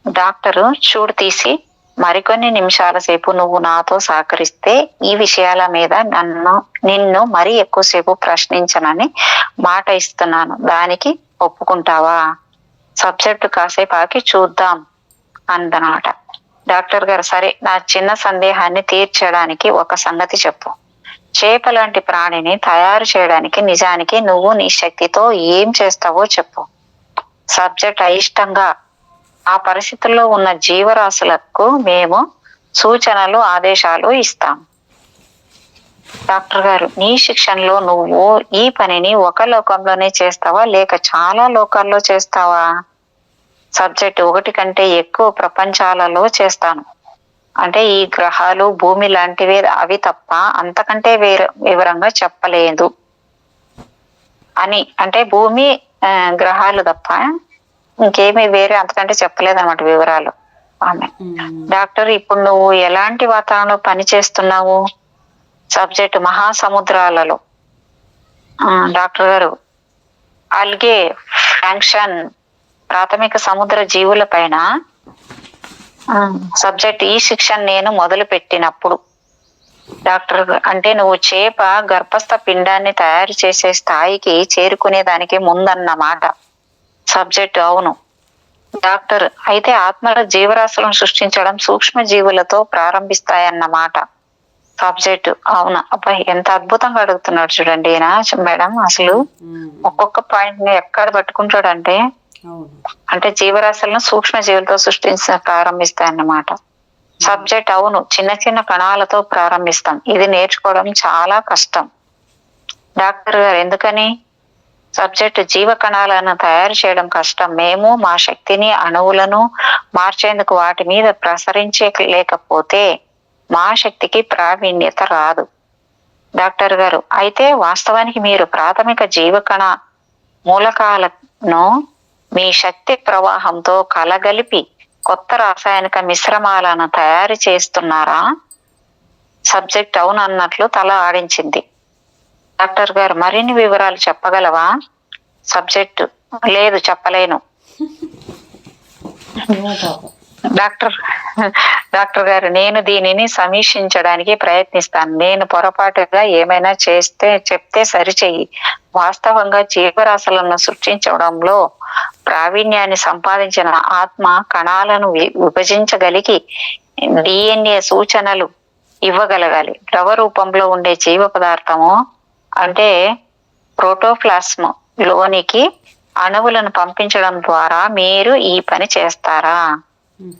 డాక్టరు చూడు తీసి, మరికొన్ని నిమిషాల సేపు నువ్వు నాతో సహకరిస్తే ఈ విషయాల మీద నిన్ను మరీ ఎక్కువసేపు ప్రశ్నించనని మాట ఇస్తున్నాను. దానికి ఒప్పుకుంటావా? సబ్జెక్టు కాసేపు ఆకి చూద్దాం అందనమాట. డాక్టర్ గారు, సరే, నా చిన్న సందేహాన్ని తీర్చడానికి ఒక సంగతి చెప్పు. చేప లాంటి ప్రాణిని తయారు చేయడానికి నిజానికి నువ్వు నీ శక్తితో ఏం చేస్తావో చెప్పు. సబ్జెక్ట్ అయిష్టంగా, ఆ పరిస్థితుల్లో ఉన్న జీవరాశులకు మేము సూచనలు, ఆదేశాలు ఇస్తాం. డాక్టర్ గారు, నీ శిక్షణలో నువ్వు ఈ పనిని ఒక లోకంలోనే చేస్తావా లేక చాలా లోకాల్లో చేస్తావా? సబ్జెక్ట్, ఒకటి కంటే ఎక్కువ ప్రపంచాలలో చేస్తాను. అంటే ఈ గ్రహాలు, భూమి లాంటివి అవి తప్ప అంతకంటే వివరంగా చెప్పలేదు అని. అంటే భూమి, గ్రహాలు తప్ప ఇంకేమీ వేరే అంతకంటే చెప్పలేదు అన్నమాట వివరాలు ఆమె. డాక్టర్, ఇప్పుడు నువ్వు ఎలాంటి వాతావరణంలో పని చేస్తున్నావు? సబ్జెక్ట్, మహాసముద్రాలలో. డాక్టర్ గారు, అల్గే ఫ్యాంక్షన్ ప్రాథమిక సముద్ర జీవుల పైన. సబ్జెక్ట్, ఈ శిక్షణ నేను మొదలు పెట్టినప్పుడు. డాక్టర్, అంటే నువ్వు చేప గర్భస్థ పిండాన్ని తయారు చేసే స్థాయికి చేరుకునే దానికి ముందన్నమాట. సబ్జెక్ట్, అవును. డాక్టర్, అయితే ఆత్మల జీవరాశులను సృష్టించడం సూక్ష్మ జీవులతో ప్రారంభిస్తాయన్నమాట. సబ్జెక్ట్, అవునా. అబ్బాయి ఎంత అద్భుతంగా అడుగుతున్నాడు చూడండి ఈయన మేడం. అసలు ఒక్కొక్క పాయింట్ ని ఎక్కడ పట్టుకుంటాడంటే, అంటే జీవరాశులను సూక్ష్మ జీవులతో ప్రారంభిస్తాయన్నమాట. సబ్జెక్ట్, అవును, చిన్న చిన్న కణాలతో ప్రారంభిస్తాం. ఇది నేర్చుకోవడం చాలా కష్టం. డాక్టర్ గారు, ఎందుకని? సబ్జెక్ట్, జీవ కణాలను తయారు చేయడం కష్టం. మేము మా శక్తిని, అణువులను మార్చేందుకు వాటి మీద ప్రసరించే లేకపోతే మా శక్తికి ప్రావీణ్యత రాదు. డాక్టర్ గారు, అయితే వాస్తవానికి మీరు ప్రాథమిక జీవకణ మూలకాలను మీ శక్తి ప్రవాహంతో కలగలిపి కొత్త రాసాయనిక మిశ్రమాలను తయారు చేస్తున్నారా? సబ్జెక్ట్, అవును అన్నట్లు తల ఆడించింది. డాక్టర్ గారు, మరిన్ని వివరాలు చెప్పగలవా? సబ్జెక్టు, లేదు, చెప్పలేను. డాక్టర్ గారు, నేను దీనిని సమీక్షించడానికి ప్రయత్నిస్తాను. నేను పొరపాటుగా ఏమైనా చెప్తే సరిచెయ్యి. వాస్తవంగా జీవరాశులను సృష్టించడంలో ప్రావీణ్యాన్ని సంపాదించిన ఆత్మ కణాలను విభజించగలిగి DNA సూచనలు ఇవ్వగలగాలి. ద్రవ రూపంలో ఉండే జీవ పదార్థము అంటే ప్రోటోప్లాస్మ్ లోనికి అణువులను పంపించడం ద్వారా మీరు ఈ పని చేస్తారా?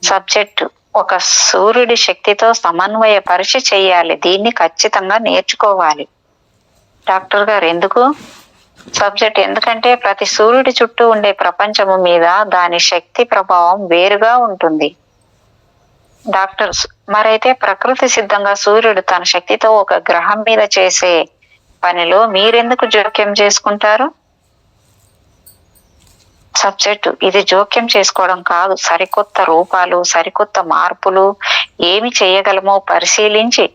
సబ్జెక్టు, ఒక సూర్యుడి శక్తితో సమన్వయ పరీక్ష చేయాలి. దీన్ని ఖచ్చితంగా నేర్చుకోవాలి. డాక్టర్ గారు, ఎందుకు? సబ్జెక్ట్, ఎందుకంటే ప్రతి సూర్యుడి చుట్టూ ఉండే ప్రపంచము మీద దాని శక్తి ప్రభావం వేరుగా ఉంటుంది. డాక్టర్, మరైతే ప్రకృతి సిద్ధంగా సూర్యుడు తన శక్తితో ఒక గ్రహం మీద చేసే పనిలో మీరెందుకు జోక్యం చేసుకుంటారు? సబ్జెక్టు, ఇది జోక్యం చేసుకోవడం కాదు. సరికొత్త రూపాలు, సరికొత్త మార్పులు ఏమి చేయగలమో పరిశీలించి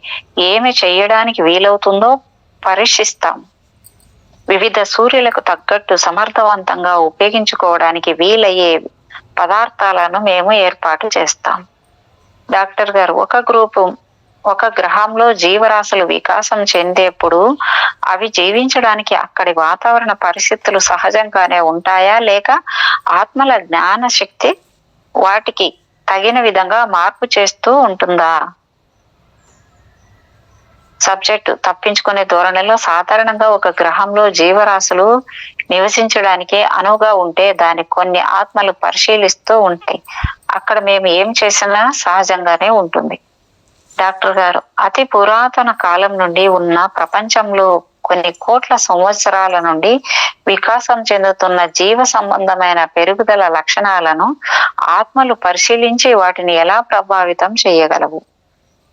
ఏమి చేయడానికి వీలవుతుందో పరీక్షిస్తాం. వివిధ సూర్యులకు తగ్గట్టు సమర్థవంతంగా ఉపయోగించుకోవడానికి వీలయ్యే పదార్థాలను మేము ఏర్పాటు చేస్తాం. డాక్టర్ గారు, ఒక గ్రహంలో జీవరాశులు వికాసం చెందేప్పుడు అవి జీవించడానికి అక్కడి వాతావరణ పరిస్థితులు సహజంగానే ఉంటాయా లేక ఆత్మల జ్ఞాన శక్తి వాటికి తగిన విధంగా మార్పు చేస్తూ ఉంటుందా? సబ్జెక్టు, తప్పించుకునే ధోరణిలో సాధారణంగా ఒక గ్రహంలో జీవరాశులు నివసించడానికి అనువుగా ఉంటే దాన్ని కొన్ని ఆత్మలు పరిశీలిస్తూ ఉంటాయి. అక్కడ మేము ఏం చేసినా సహజంగానే ఉంటుంది. డాక్టర్ గారు, అతి పురాతన కాలం నుండి ఉన్న ప్రపంచంలో కొన్ని కోట్ల సంవత్సరాల నుండి వికాసం చెందుతున్న జీవ సంబంధమైన పెరుగుదల లక్షణాలను ఆత్మలు పరిశీలించి వాటిని ఎలా ప్రభావితం చేయగలవు?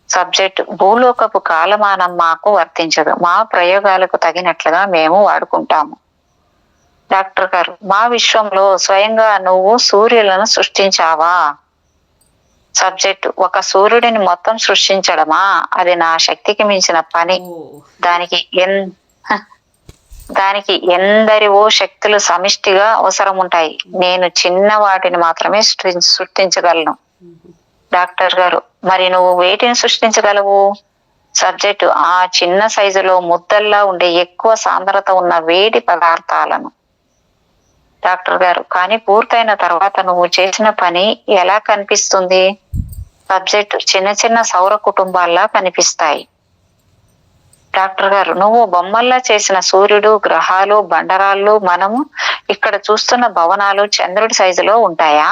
సబ్జెక్ట్: భూలోకపు కాలమానం మాకు వర్తించదు, మా ప్రయోగాలకు తగినట్లుగా మేము వాడుకుంటాము. డాక్టర్ గారు: మా విశ్వంలో స్వయంగా నువ్వు సూర్యులను సృష్టించావా? సబ్జెక్ట్: ఒక సూర్యుడిని మొత్తం సృష్టించడమా? అది నా శక్తికి మించిన పని. దానికి దానికి ఎందరివో శక్తులు సమిష్టిగా అవసరం ఉంటాయి. నేను చిన్న వాటిని మాత్రమే సృష్టించగలను. డాక్టర్ గారు: మరి నువ్వు వేటిని సృష్టించగలవు? సబ్జెక్టు: ఆ చిన్న సైజులో ముద్దల్లా ఉండే ఎక్కువ సాంద్రత ఉన్న వేడి పదార్థాలను. డాక్టర్ గారు: కానీ పూర్తయిన తర్వాత నువ్వు చేసిన పని ఎలా కనిపిస్తుంది? సబ్జెక్టు: చిన్న చిన్న సౌర కుటుంబాల్లా కనిపిస్తాయి. డాక్టర్ గారు: నువ్వు బొమ్మల్లా చేసిన సూర్యుడు, గ్రహాలు, బండరాళ్ళు, మనము ఇక్కడ చూస్తున్న భవనాలు చంద్రుడి సైజులో ఉంటాయా?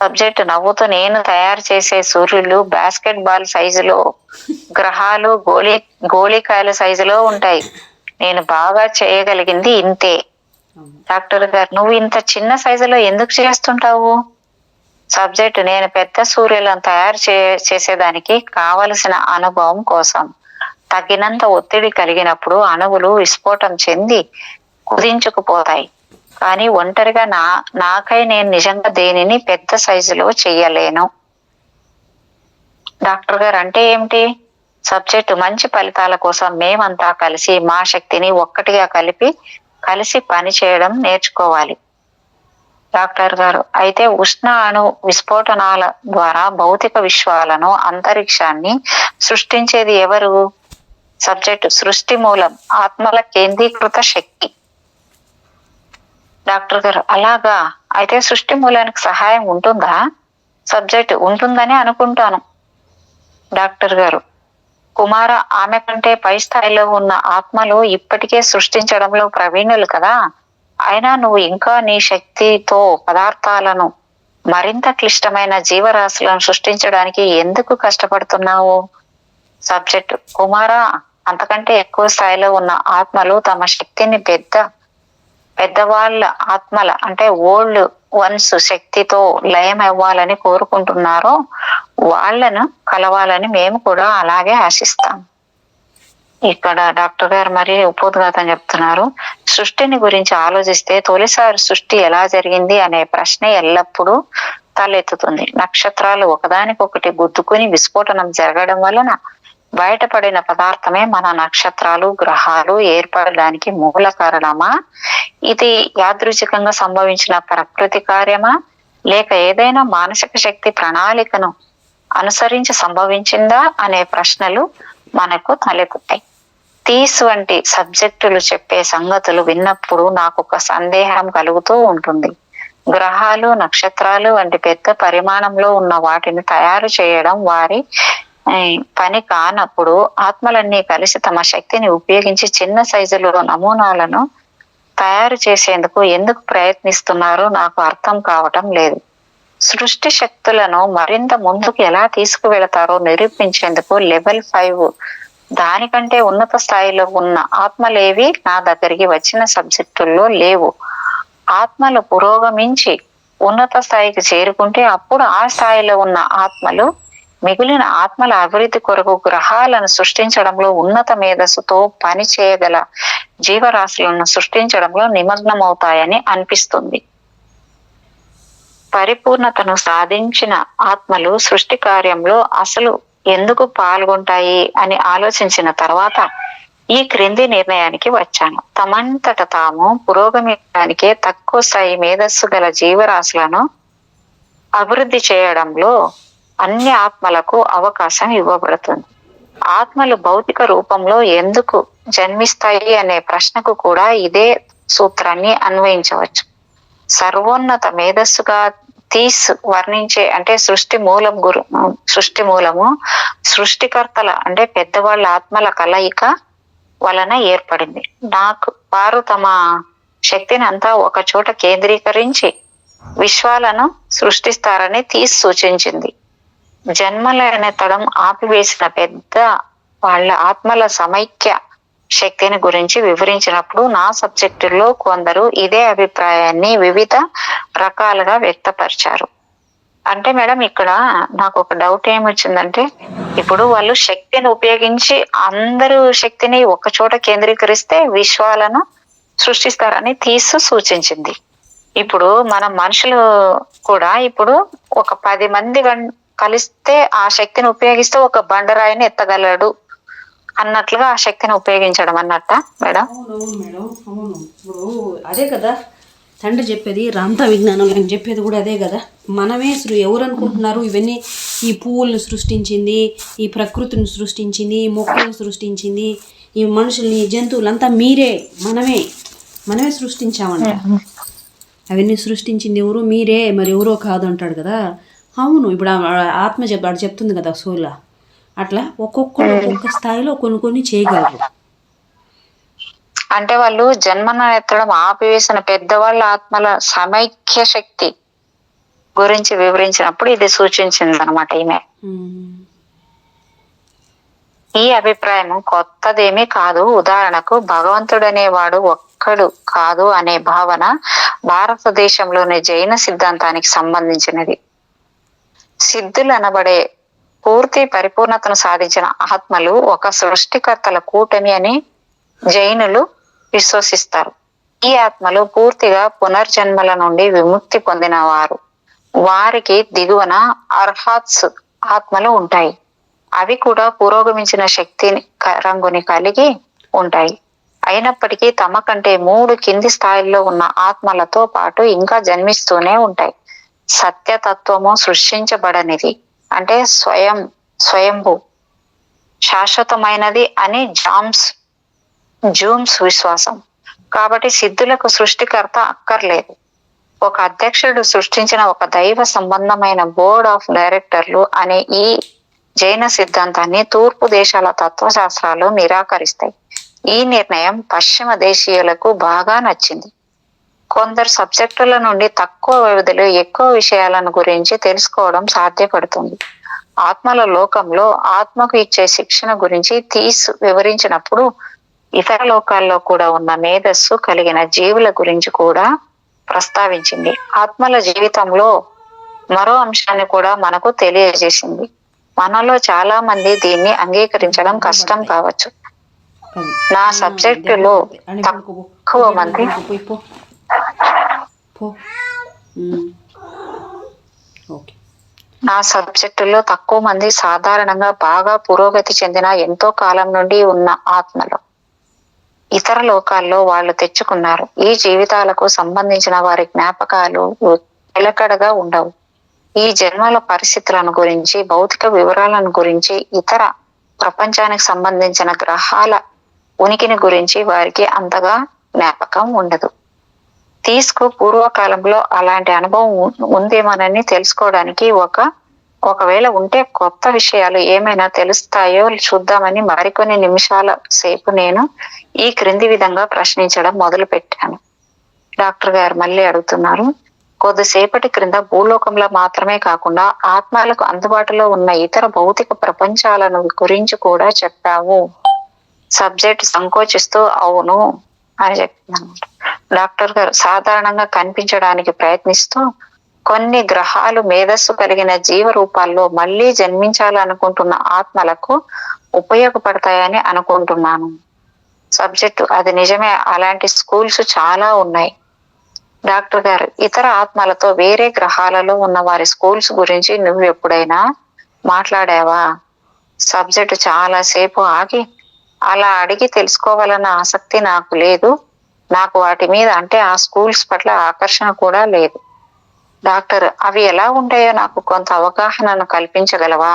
సబ్జెక్ట్ నవ్వుతూ: నేను తయారు చేసే సూర్యులు బాస్కెట్ బాల్ సైజులో, గ్రహాలు గోళీకాయల సైజులో ఉంటాయి. నేను బాగా చేయగలిగింది ఇంతే. డాక్టర్ గారు: నువ్వు ఇంత చిన్న సైజులో ఎందుకు చేస్తుంటావు? సబ్జెక్ట్: నేను పెద్ద సూర్యులను తయారు చేసేదానికి కావలసిన అనుభవం కోసం. తగినంత ఒత్తిడి కలిగినప్పుడు అణువులు విస్ఫోటం చెంది కుదించుకుపోతాయి. కానీ ఒంటరిగా నాకై నేను నిజంగా దేనిని పెద్ద సైజులో చెయ్యలేను. డాక్టర్ గారు: అంటే ఏమిటి? సబ్జెక్టు: మంచి ఫలితాల కోసం మేమంతా కలిసి మా శక్తిని ఒక్కటిగా కలిసి పని చేయడం నేర్చుకోవాలి. డాక్టర్ గారు: అయితే ఉష్ణ అణు విస్ఫోటనాల ద్వారా భౌతిక విశ్వాలను, అంతరిక్షాన్ని సృష్టించేది ఎవరు? సబ్జెక్టు: సృష్టి మూలం, ఆత్మల కేంద్రీకృత శక్తి. డాక్టర్ గారు: అలాగా, అయితే సృష్టి మూలానికి సహాయం ఉంటుందా? సబ్జెక్టు: ఉంటుందని అనుకుంటాను. డాక్టర్ గారు: కుమార, ఆమె కంటే పై స్థాయిలో ఉన్న ఆత్మలు ఇప్పటికే సృష్టించడంలో ప్రవీణులు కదా, అయినా నువ్వు ఇంకా నీ శక్తితో పదార్థాలను, మరింత క్లిష్టమైన జీవరాశులను సృష్టించడానికి ఎందుకు కష్టపడుతున్నావు? సబ్జెక్టు: కుమార, అంతకంటే ఎక్కువ స్థాయిలో ఉన్న ఆత్మలు తమ శక్తిని పెద్దవాళ్ళ ఆత్మల అంటే ఓల్డ్ వన్స్ శక్తితో లయం అవ్వాలని కోరుకుంటున్నారో వాళ్లను కలవాలని మేము కూడా అలాగే ఆశిస్తాం. ఇక్కడ డాక్టర్ గారు మరి ఉపోద్ఘాతం చెప్తున్నారు. సృష్టిని గురించి ఆలోచిస్తే తొలిసారి సృష్టి ఎలా జరిగింది అనే ప్రశ్న ఎల్లప్పుడూ తలెత్తుతుంది. నక్షత్రాలు ఒకదానికొకటి గుద్దుకుని విస్ఫోటనం జరగడం వలన బయటపడిన పదార్థమే మన నక్షత్రాలు, గ్రహాలు ఏర్పడడానికి మూల కారణమా? ఇది యాదృచ్ఛికంగా సంభవించిన ప్రకృతి కార్యమా, లేక ఏదైనా మానసిక శక్తి ప్రణాళికను అనుసరించి సంభవించిందా అనే ప్రశ్నలు మనకు తలెత్తుతాయి. తీస్ వంటి సబ్జెక్టులు చెప్పే సంగతులు విన్నప్పుడు నాకు ఒక సందేహం కలుగుతూ ఉంటుంది. గ్రహాలు, నక్షత్రాలు వంటి పెద్ద పరిమాణంలో ఉన్న వాటిని తయారు చేయడం వారి పని కానప్పుడు ఆత్మలన్నీ కలిసి తమ శక్తిని ఉపయోగించి చిన్న సైజులో నమూనాలను తయారు చేసేందుకు ఎందుకు ప్రయత్నిస్తున్నారో నాకు అర్థం కావటం లేదు. సృష్టి శక్తులను మరింత ముందుకు ఎలా తీసుకువెళతారో నిరూపించేందుకు లెవెల్ 5 దానికంటే ఉన్నత స్థాయిలో ఉన్న ఆత్మలేవి నా దగ్గరికి వచ్చిన సబ్జెక్టుల్లో లేవు. ఆత్మలు పురోగమించి ఉన్నత స్థాయికి చేరుకుంటే అప్పుడు ఆ స్థాయిలో ఉన్న ఆత్మలు మిగిలిన ఆత్మల అభివృద్ధి కొరకు గ్రహాలను సృష్టించడంలో, ఉన్నత మేధస్సుతో పని చేయగల జీవరాశులను సృష్టించడంలో నిమగ్నమవుతాయని అనిపిస్తుంది. పరిపూర్ణతను సాధించిన ఆత్మలు సృష్టి కార్యంలో అసలు ఎందుకు పాల్గొంటాయి అని ఆలోచించిన తర్వాత ఈ క్రింది నిర్ణయానికి వచ్చాను. తమంతట తాము పురోగమించడానికే తక్కువ స్థాయి మేధస్సు గల జీవరాశులను అభివృద్ధి చేయడంలో అన్ని ఆత్మలకు అవకాశం ఇవ్వబడుతుంది. ఆత్మలు భౌతిక రూపంలో ఎందుకు జన్మిస్తాయి అనే ప్రశ్నకు కూడా ఇదే సూత్రాన్ని అన్వయించవచ్చు. సర్వోన్నత మేధస్సుగా తీస్ వర్ణించే అంటే సృష్టి మూలము సృష్టికర్తల అంటే పెద్దవాళ్ళ ఆత్మల కలయిక వలన ఏర్పడింది. వారు తమ శక్తిని అంతా ఒక చోట కేంద్రీకరించి విశ్వాలను సృష్టిస్తారని తీస్ సూచించింది. జన్మలనెత్తడం ఆపివేసిన పెద్ద వాళ్ళ ఆత్మల సమైక్య శక్తిని గురించి వివరించినప్పుడు నా సబ్జెక్టులో కొందరు ఇదే అభిప్రాయాన్ని వివిధ రకాలుగా వ్యక్తపరిచారు. అంటే మేడం ఇక్కడ నాకు ఒక డౌట్ ఏమొచ్చిందంటే, ఇప్పుడు వాళ్ళు శక్తిని ఉపయోగించి అందరూ శక్తిని ఒక చోట కేంద్రీకరిస్తే విశ్వాలను సృష్టిస్తారని సూచించింది. ఇప్పుడు మన మనుషులు కూడా ఇప్పుడు ఒక 10 మంది కలిస్తే ఆ శక్తిని ఉపయోగిస్తే ఒక బండరాయిని ఎత్తగలడు అన్నట్లుగా ఆ శక్తిని ఉపయోగించడం అన్నట్ట మేడం? అవునవును మేడం, అవును. ఇప్పుడు అదే కదా తండ్రి చెప్పేది, రాంతా విజ్ఞానం అని చెప్పేది కూడా అదే కదా. మనమే ఎవరు అనుకుంటున్నారు ఇవన్నీ? ఈ పువ్వులను సృష్టించింది, ఈ ప్రకృతిని సృష్టించింది, ఈ మొక్కలను సృష్టించింది, ఈ మనుషుల్ని, జంతువులంతా మనమే సృష్టించామంట. అవన్నీ సృష్టించింది ఎవరు? మీరే, మరి ఎవరో కాదు అంటాడు కదా. అవును, ఇప్పుడు ఆత్మ చెప్తుంది కదా సోల. అట్లా ఒక్కొక్కరు ఒక్కొక్క స్థాయిలో కొన్ని చేయగలరు. అంటే వాళ్ళు జన్మను ఎత్తడం ఆపివేసిన పెద్దవాళ్ళ ఆత్మల సమైక్య శక్తి గురించి వివరించినప్పుడు ఇది సూచించింది అనమాట ఈమె. ఈ అభిప్రాయం కొత్తదేమీ కాదు. ఉదాహరణకు భగవంతుడనేవాడు ఒక్కడు కాదు అనే భావన భారతదేశంలోని జైన సిద్ధాంతానికి సంబంధించినది. సిద్ధులు అనబడే పూర్తి పరిపూర్ణతను సాధించిన ఆత్మలు ఒక సృష్టికర్తల కూటమి అని జైనులు విశ్వసిస్తారు. ఈ ఆత్మలు పూర్తిగా పునర్జన్మల నుండి విముక్తి పొందిన వారు. వారికి దిగువన అర్హాత్స్ ఆత్మలు ఉంటాయి. అవి కూడా పురోగమించిన శక్తిని రంగుని కలిగి ఉంటాయి. అయినప్పటికీ తమ కంటే 3 కింది స్థాయిల్లో ఉన్న ఆత్మలతో పాటు ఇంకా జన్మిస్తూనే ఉంటాయి. సత్యతత్వము సృష్టించబడనిది, అంటే స్వయంభూ శాశ్వతమైనది అని జూమ్స్ విశ్వాసం. కాబట్టి సిద్ధులకు సృష్టికర్త అక్కర్లేదు. ఒక అధ్యక్షుడు సృష్టించిన ఒక దైవ సంబంధమైన బోర్డ్ ఆఫ్ డైరెక్టర్లు అనే ఈ జైన సిద్ధాంతాన్ని తూర్పు దేశాల తత్వశాస్త్రాలు నిరాకరిస్తాయి. ఈ నిర్ణయం పశ్చిమ దేశీయులకు బాగా నచ్చింది. కొందరు సబ్జెక్టుల నుండి తక్కువ వ్యవధిలో ఎక్కువ విషయాలను గురించి తెలుసుకోవడం సాధ్యపడుతుంది. ఆత్మల లోకంలో ఆత్మకు ఇచ్చే శిక్షణ గురించి వివరించినప్పుడు ఇతర లోకాల్లో కూడా ఉన్న మేధస్సు కలిగిన జీవుల గురించి కూడా ప్రస్తావించింది. ఆత్మల జీవితంలో మరో అంశాన్ని కూడా మనకు తెలియజేసింది. మనలో చాలా మంది దీన్ని అంగీకరించడం కష్టం కావచ్చు. నా సబ్జెక్టులో తక్కువ మంది సాధారణంగా బాగా పురోగతి చెందిన ఎంతో కాలం నుండి ఉన్న ఆత్మలు. ఇతర లోకాల్లో వాళ్ళు తెచ్చుకున్నారు. ఈ జీవితాలకు సంబంధించిన వారి జ్ఞాపకాలు నిలకడగా ఉండవు. ఈ జన్మల పరిస్థితులను గురించి, భౌతిక వివరాలను గురించి, ఇతర ప్రపంచానికి సంబంధించిన గ్రహాల ఉనికిని గురించి వారికి అంతగా జ్ఞాపకం ఉండదు. పూర్వకాలంలో అలాంటి అనుభవం ఉందేమోనని తెలుసుకోవడానికి ఒకవేళ ఉంటే కొత్త విషయాలు ఏమైనా తెలుస్తాయో చూద్దామని మరికొన్ని నిమిషాల సేపు నేను ఈ క్రింది విధంగా ప్రశ్నించడం మొదలు పెట్టాను. డాక్టర్ గారు మళ్ళీ అడుగుతున్నారు. కొద్దిసేపటి క్రింద భూలోకంలో మాత్రమే కాకుండా ఆత్మలకు అందుబాటులో ఉన్న ఇతర భౌతిక ప్రపంచాలను గురించి కూడా చెప్పావు. సబ్జెక్ట్ సంకోచిస్తూ అవును అని చెప్తున్నాను. డాక్టర్ గారు సాధారణంగా కనిపించడానికి ప్రయత్నిస్తూ కొన్ని గ్రహాలు మేధస్సు కలిగిన జీవ రూపాల్లో మళ్ళీ జన్మించాలనుకుంటున్న ఆత్మలకు ఉపయోగపడతాయని అనుకుంటున్నాను. సబ్జెక్టు అది నిజమే, అలాంటి స్కూల్స్ చాలా ఉన్నాయి. డాక్టర్ గారు ఇతర ఆత్మలతో వేరే గ్రహాలలో ఉన్న వారి స్కూల్స్ గురించి నువ్వు ఎప్పుడైనా మాట్లాడావా? సబ్జెక్టు చాలాసేపు ఆగి అలా అడిగి తెలుసుకోవాలన్న ఆసక్తి నాకు లేదు. నాకు వాటి మీద, అంటే ఆ స్కూల్స్ పట్ల ఆకర్షణ కూడా లేదు. డాక్టర్ అవి ఎలా ఉంటాయో నాకు కొంత అవగాహనను కల్పించగలవా?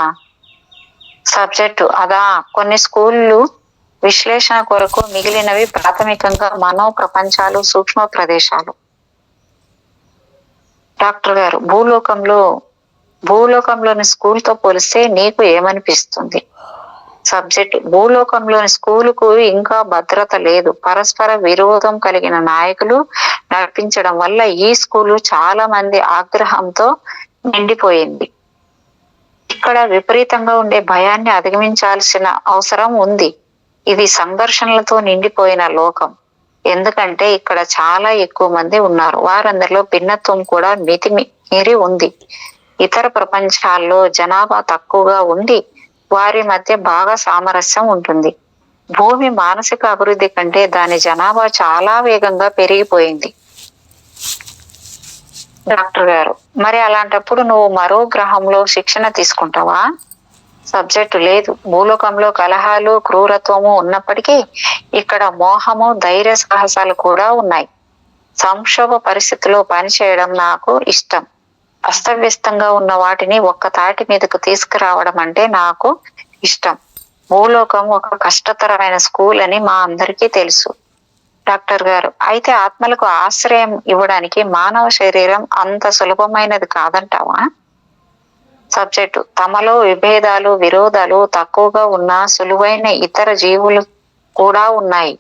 సబ్జెక్టు అదా, కొన్ని స్కూళ్ళు విశ్లేషణ కొరకు, మిగిలినవి ప్రాథమికంగా మనో ప్రపంచాలు, సూక్ష్మ ప్రదేశాలు. డాక్టర్ గారు భూలోకంలోని స్కూల్తో పోలిస్తే నీకు ఏమనిపిస్తుంది? సబ్జెక్ట్ భూలోకంలోని స్కూలుకు ఇంకా భద్రత లేదు. పరస్పర విరోధం కలిగిన నాయకులు నడిపించడం వల్ల ఈ స్కూలు చాలా మంది ఆగ్రహంతో నిండిపోయింది. ఇక్కడ విపరీతంగా ఉండే భయాన్ని అధిగమించాల్సిన అవసరం ఉంది. ఇది సంఘర్షణలతో నిండిపోయిన లోకం. ఎందుకంటే ఇక్కడ చాలా ఎక్కువ మంది ఉన్నారు. వారందరిలో భిన్నత్వం కూడా మీరి ఉంది. ఇతర ప్రపంచాల్లో జనాభా తక్కువగా ఉండి వారి మధ్య బాగా సామరస్యం ఉంటుంది. భూమి మానసిక అభివృద్ధి కంటే దాని జనాభా చాలా వేగంగా పెరిగిపోయింది. డాక్టర్ గారు, మరి అలాంటప్పుడు నువ్వు మరో గ్రహంలో శిక్షణ తీసుకుంటావా? సబ్జెక్టు లేదు. భూలోకంలో కలహాలు, క్రూరత్వము ఉన్నప్పటికీ ఇక్కడ మోహము, ధైర్య సాహసాలు కూడా ఉన్నాయి. సంక్షోభ పరిస్థితిలో పనిచేయడం నాకు ఇష్టం. అస్తవ్యస్తంగా ఉన్న వాటిని ఒక్క తాటి మీదకు తీసుకురావడం అంటే నాకు ఇష్టం. భూలోకం ఒక కష్టతరమైన స్కూల్ అని మా అందరికీ తెలుసు. డాక్టర్ గారు, అయితే ఆత్మలకు ఆశ్రయం ఇవ్వడానికి మానవ శరీరం అంత సులభమైనది కాదంటావా? సబ్జెక్టు, తమలో విభేదాలు, విరోధాలు తక్కువగా ఉన్న సులువైన ఇతర జీవులు కూడా ఉన్నాయి.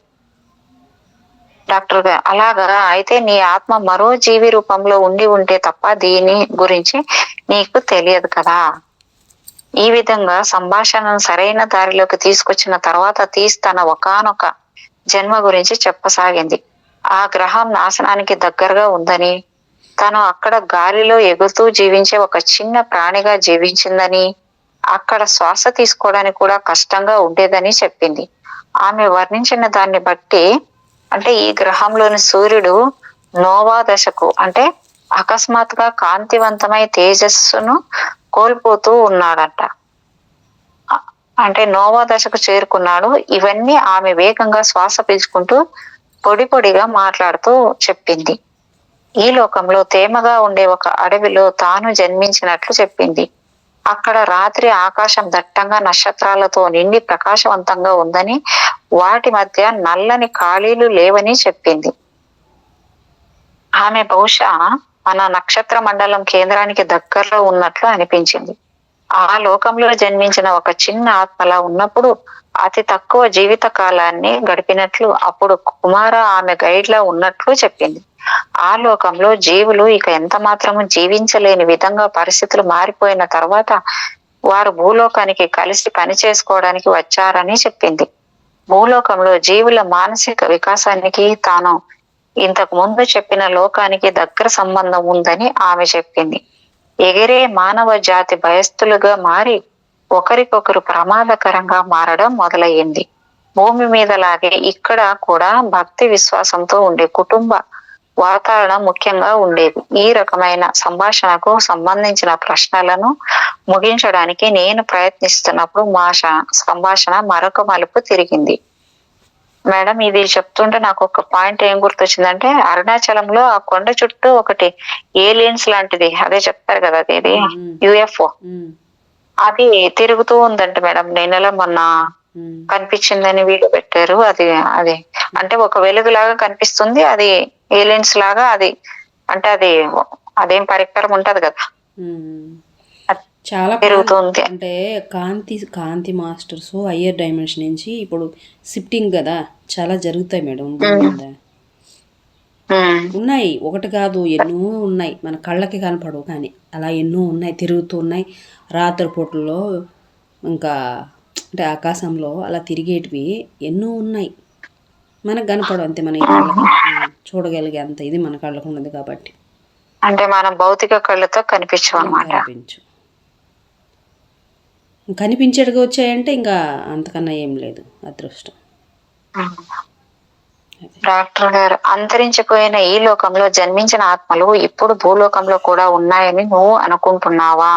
డాక్టర్ గారు, అలాగా? అయితే నీ ఆత్మ మరో జీవి రూపంలో ఉండి ఉంటే తప్ప దీని గురించి నీకు తెలియదు కదా. ఈ విధంగా సంభాషణను సరైన దారిలోకి తీసుకొచ్చిన తర్వాత తన ఒకానొక జన్మ గురించి చెప్పసాగింది. ఆ గ్రహం నాశనానికి దగ్గరగా ఉందని, తను అక్కడ గాలిలో ఎగురుతూ జీవించే ఒక చిన్న ప్రాణిగా జీవించిందని, అక్కడ శ్వాస తీసుకోవడానికి కూడా కష్టంగా ఉండేదని చెప్పింది. ఆమె వర్ణించిన దాన్ని బట్టి అంటే ఈ గ్రహంలోని సూర్యుడు నోవా దశకు అంటే అకస్మాత్తుగా కాంతివంతమై తేజస్సును కోల్పోతూ ఉన్నాడంట. అంటే నోవా దశకు చేరుకున్నాడు. ఇవన్నీ ఆమె వేగంగా శ్వాస పీల్చుకుంటూ పొడి పొడిగా మాట్లాడుతూ చెప్పింది. ఈ లోకంలో తేమగా ఉండే ఒక అడవిలో తాను జన్మించినట్లు చెప్పింది. అక్కడ రాత్రి ఆకాశం దట్టంగా నక్షత్రాలతో నిండి ప్రకాశవంతంగా ఉందని, వాటి మధ్య నల్లని ఖాళీలు లేవని చెప్పింది. ఆమె బహుశా మన నక్షత్ర మండలం కేంద్రానికి దగ్గరలో ఉన్నట్లు అనిపించింది. ఆ లోకంలో జన్మించిన ఒక చిన్న ఆత్మలా ఉన్నప్పుడు అతి తక్కువ జీవిత కాలాన్ని గడిపినట్లు, అప్పుడు కుమార ఆమె గైడ్ లా ఉన్నట్లు చెప్పింది. ఆ లోకంలో జీవులు ఇక ఎంత మాత్రము జీవించలేని విధంగా పరిస్థితులు మారిపోయిన తర్వాత వారు భూలోకానికి కలిసి పని చేసుకోవడానికి వచ్చారని చెప్పింది. భూలోకంలో జీవుల మానసిక వికాసానికి తాను ఇంతకు ముందు చెప్పిన లోకానికి దగ్గర సంబంధం ఉందని ఆమె చెప్పింది. ఎగిరే మానవ జాతి భయస్థులుగా మారి ఒకరికొకరు ప్రమాదకరంగా మారడం మొదలయ్యింది. భూమి మీద లాగే ఇక్కడ కూడా భక్తి విశ్వాసంతో ఉండే కుటుంబ వాతావరణం ముఖ్యంగా ఉండేది. ఈ రకమైన సంభాషణకు సంబంధించిన ప్రశ్నలను ముగించడానికి నేను ప్రయత్నిస్తున్నప్పుడు మా సంభాషణ మరొక మలుపు తిరిగింది. మేడం, ఇది చెప్తుంటే నాకు ఒక పాయింట్ ఏం గుర్తొచ్చిందంటే, అరుణాచలంలో ఆ కొండ చుట్టూ ఒకటి ఏలియన్స్ లాంటిది, అదే చెప్తారు కదా, అది యుఎఫ్ఓ, అది తిరుగుతూ ఉందంట మేడం. నెల మొన్న కనిపించిందని వీడియో పెట్టారు. అది అది అంటే ఒక వెలుగులాగా కనిపిస్తుంది, అది ఏలియన్స్ లాగా, అది అంటే అది అదేం పరికరం ఉంటది కదా, చాలా పెరుగుతుంది. అంటే కాంతి మాస్టర్స్ హయ్యర్ డైమెన్షన్ నుంచి ఇప్పుడు షిఫ్టింగ్ కదా, చాలా జరుగుతాయి మేడం. ఉన్నాయి, ఒకటి కాదు, ఎన్నో ఉన్నాయి. మన కళ్ళకి కనపడవు కానీ అలా ఎన్నో ఉన్నాయి, తిరుగుతూ ఉన్నాయి. రాత్రిపూటల్లో ఇంకా అంటే ఆకాశంలో అలా తిరిగేటివి ఎన్నో ఉన్నాయి. మనకు కనపడవు అంతే, మన కళ్ళకి చూడగలిగే అంత ఇది మన కళ్ళకు ఉన్నది కాబట్టి. అంటే మనం భౌతిక కళ్ళతో కనిపించవు అన్నమాట. కనిపించేట్టుగా వచ్చాయంటే ఇంకా అంతకన్నా ఏం లేదు, అదృష్టం. డాక్టర్ గారు, అంతరించిపోయిన ఈ లోకంలో జన్మించిన ఆత్మలు ఇప్పుడు భూలోకంలో కూడా ఉన్నాయని నువ్వు అనుకుంటున్నావా?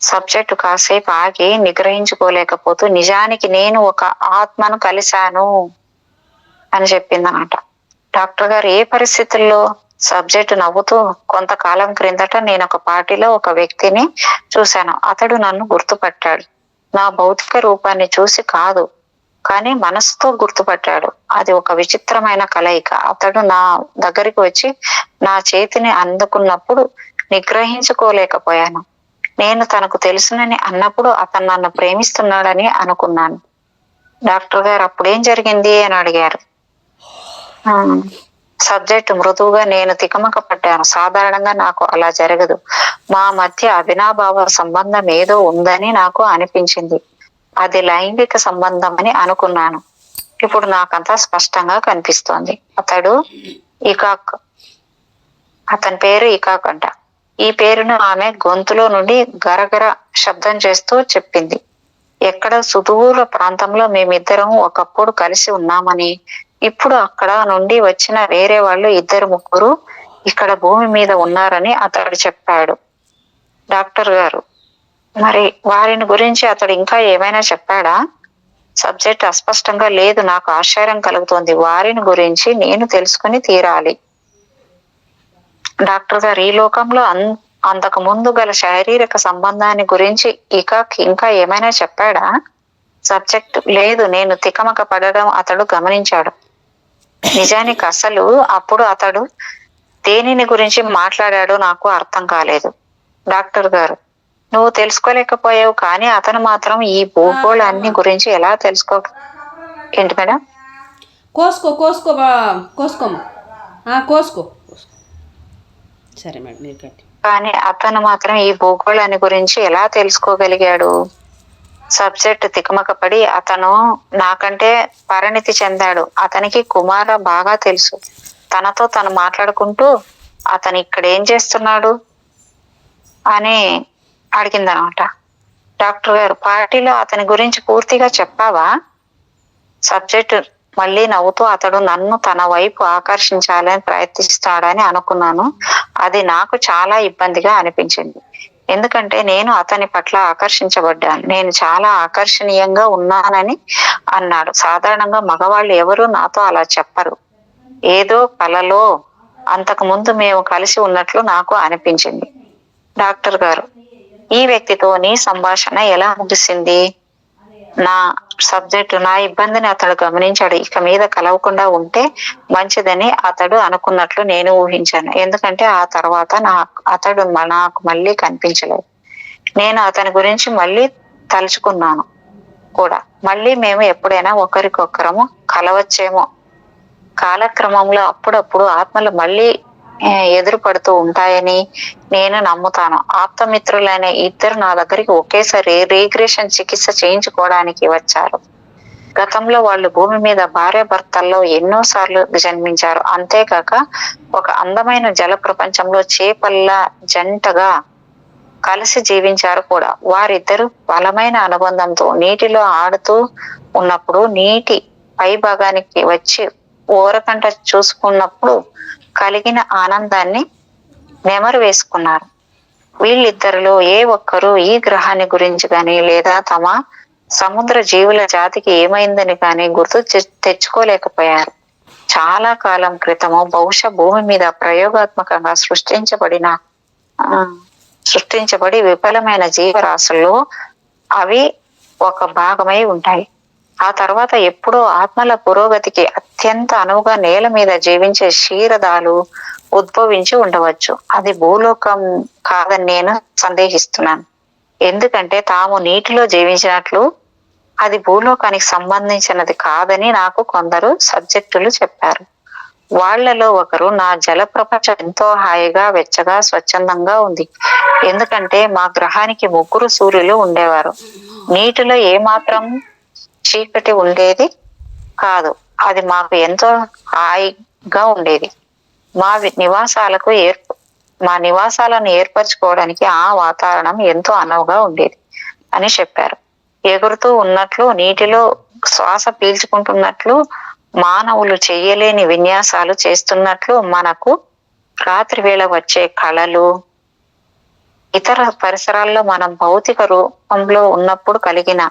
సబ్జెక్టు కాసేపు ఆగి నిగ్రహించుకోలేకపోతూ, నిజానికి నేను ఒక ఆత్మను కలిశాను అని చెప్పిందనమాట. డాక్టర్ గారు, ఏ పరిస్థితుల్లో? సబ్జెక్టు నవ్వుతూ, కొంతకాలం క్రిందట నేను ఒక పార్టీలో ఒక వ్యక్తిని చూశాను. అతడు నన్ను గుర్తుపట్టాడు. నా భౌతిక రూపాన్ని చూసి కాదు, కానీ మనసుతో గుర్తుపట్టాడు. అది ఒక విచిత్రమైన కలయిక. అతడు నా దగ్గరికి వచ్చి నా చేతిని అందుకున్నప్పుడు నిగ్రహించుకోలేకపోయాను. నేను తనకు తెలుసునని అన్నప్పుడు అతను నన్ను ప్రేమిస్తున్నాడని అనుకున్నాను. డాక్టర్ గారు, అప్పుడేం జరిగింది అని అడిగారు. సబ్జెక్టు మృదువుగా, నేను తికమక పడ్డాను. సాధారణంగా నాకు అలా జరగదు. మా మధ్య అవినాభావ సంబంధం ఏదో ఉందని నాకు అనిపించింది. అది లైంగిక సంబంధం అని అనుకున్నాను. ఇప్పుడు నాకంతా స్పష్టంగా కనిపిస్తోంది. అతడు ఇకాక్, అతని పేరు ఇకాక్ అంట. ఈ పేరును ఆమె గొంతులో నుండి గరగర శబ్దం చేస్తూ చెప్పింది. ఎక్కడ సుదూర ప్రాంతంలో మేమిద్దరం ఒకప్పుడు కలిసి ఉన్నామని, ఇప్పుడు అక్కడ నుండి వచ్చిన వేరే వాళ్ళు 2-3 ఇక్కడ భూమి మీద ఉన్నారని అతడు చెప్పాడు. డాక్టర్ గారు, మరి వారిని గురించి అతడు ఇంకా ఏమైనా చెప్పాడా? సబ్జెక్ట్ అస్పష్టంగా లేదు. నాకు ఆశ్చర్యం కలుగుతోంది. వారిని గురించి నేను తెలుసుకుని తీరాలి. డాక్టర్ గారు, ఈ లోకంలో అంతకు ముందు గల శారీరక సంబంధాన్ని గురించి ఇంకా ఏమైనా చెప్పాడా? సబ్జెక్ట్ లేదు. నేను తికమక పడడం అతడు గమనించాడు. నిజానికి అసలు అప్పుడు అతడు దేనిని గురించి మాట్లాడాడో నాకు అర్థం కాలేదు. డాక్టర్ గారు, నువ్వు తెలుసుకోలేకపోయావు, కానీ అతను మాత్రం ఈ భూగోళాన్ని గురించి ఎలా తెలుసుకో? ఏంటి మేడం? కోసుకో. సరే మేడం, మీరు కట్టి. కానీ అతను మాత్రం ఈ భూగోళాన్ని గురించి ఎలా తెలుసుకోగలిగాడు? సబ్జెక్ట్ తికమక పడి, అతను నాకంటే పరిణితి చెందాడు. అతనికి కుమార బాగా తెలుసు. తనతో తను మాట్లాడుకుంటూ అతను ఇక్కడ ఏం చేస్తున్నాడు అని అడిగిందనమాట. డాక్టర్ గారు, పార్టీలో అతని గురించి పూర్తిగా చెప్పావా? సబ్జెక్ట్ మళ్ళీ నవ్వుతూ, అతడు నన్ను తన వైపు ఆకర్షించాలని ప్రయత్నిస్తాడని అనుకున్నాను. అది నాకు చాలా ఇబ్బందిగా అనిపించింది. ఎందుకంటే నేను అతని పట్ల ఆకర్షించబడ్డాను. నేను చాలా ఆకర్షణీయంగా ఉన్నానని అన్నాడు. సాధారణంగా మగవాళ్ళు ఎవరు నాతో అలా చెప్పరు. ఏదో కలలో అంతకు ముందు మేము కలిసి ఉన్నట్లు నాకు అనిపించింది. డాక్టర్ గారు, ఈ వ్యక్తితో నీ సంభాషణ ఎలా ముగిసింది? నా ఇబ్బందిని అతడు గమనించాడు. ఇక మీద కలవకుండా ఉంటే మంచిదని అతడు అనుకున్నట్లు నేను ఊహించాను. ఎందుకంటే ఆ తర్వాత అతడు నాకు మళ్ళీ కనిపించలేదు. నేను అతని గురించి మళ్ళీ తలుచుకున్నాను కూడా. మళ్ళీ మేము ఎప్పుడైనా ఒకరికొకరము కలవచ్చేమో. కాలక్రమంలో అప్పుడప్పుడు ఆత్మలు మళ్ళీ ఎదురుపడుతూ ఉంటాయని నేను నమ్ముతాను. ఆప్తమిత్రులైన 2 నా దగ్గరికి ఒకేసారి రీగ్రెషన్ చికిత్స చేయించుకోవడానికి వచ్చారు. గతంలో వాళ్ళు భూమి మీద భార్యాభర్తల్లో ఎన్నోసార్లు జన్మించారు. అంతేకాక ఒక అందమైన జల ప్రపంచంలో చేపల్లా జంటగా కలిసి జీవించారు కూడా. వారిద్దరూ బలమైన అనుబంధంతో నీటిలో ఆడుతూ ఉన్నప్పుడు నీటి పై భాగానికి వచ్చి ఓరకంట చూసుకున్నప్పుడు కలిగిన ఆనందాన్ని నెమరు వేసుకున్నారు. వీళ్ళిద్దరిలో ఏ ఒక్కరూ ఈ గ్రహాన్ని గురించి కానీ లేదా తమ సముద్ర జీవుల జాతికి ఏమైందని కానీ గుర్తు తెచ్చుకోలేకపోయారు. చాలా కాలం క్రితము బహుశా భూమి మీద ప్రయోగాత్మకంగా సృష్టించబడి విఫలమైన జీవరాశుల్లో అవి ఒక భాగమై ఉంటాయి. ఆ తర్వాత ఎప్పుడో ఆత్మల పురోగతికి అత్యంత అనువుగా నేల మీద జీవించే క్షీరదాలు ఉద్భవించి ఉండవచ్చు. అది భూలోకం కాదని నేను సందేహిస్తున్నాను. ఎందుకంటే తాము నీటిలో జీవించినట్లు అది భూలోకానికి సంబంధించినది కాదని నాకు కొందరు సబ్జెక్టులు చెప్పారు. వాళ్లలో ఒకరు, నా జల ప్రపంచం ఎంతో హాయిగా, వెచ్చగా, స్వచ్ఛందంగా ఉంది. ఎందుకంటే మా గ్రహానికి 3 సూర్యులు ఉండేవారు. నీటిలో ఏమాత్రం చీకటి ఉండేది కాదు. అది మాకు ఎంతో హాయిగా ఉండేది. మా నివాసాలను ఏర్పరచుకోవడానికి ఆ వాతావరణం ఎంతో అనువుగా ఉండేది అని చెప్పారు. ఎగురుతూ ఉన్నట్లు, నీటిలో శ్వాస పీల్చుకుంటున్నట్లు, మానవులు చెయ్యలేని విన్యాసాలు చేస్తున్నట్లు మనకు రాత్రి వేళ వచ్చే కళలు, ఇతర పరిసరాల్లో మనం భౌతిక రూపంలో ఉన్నప్పుడు కలిగిన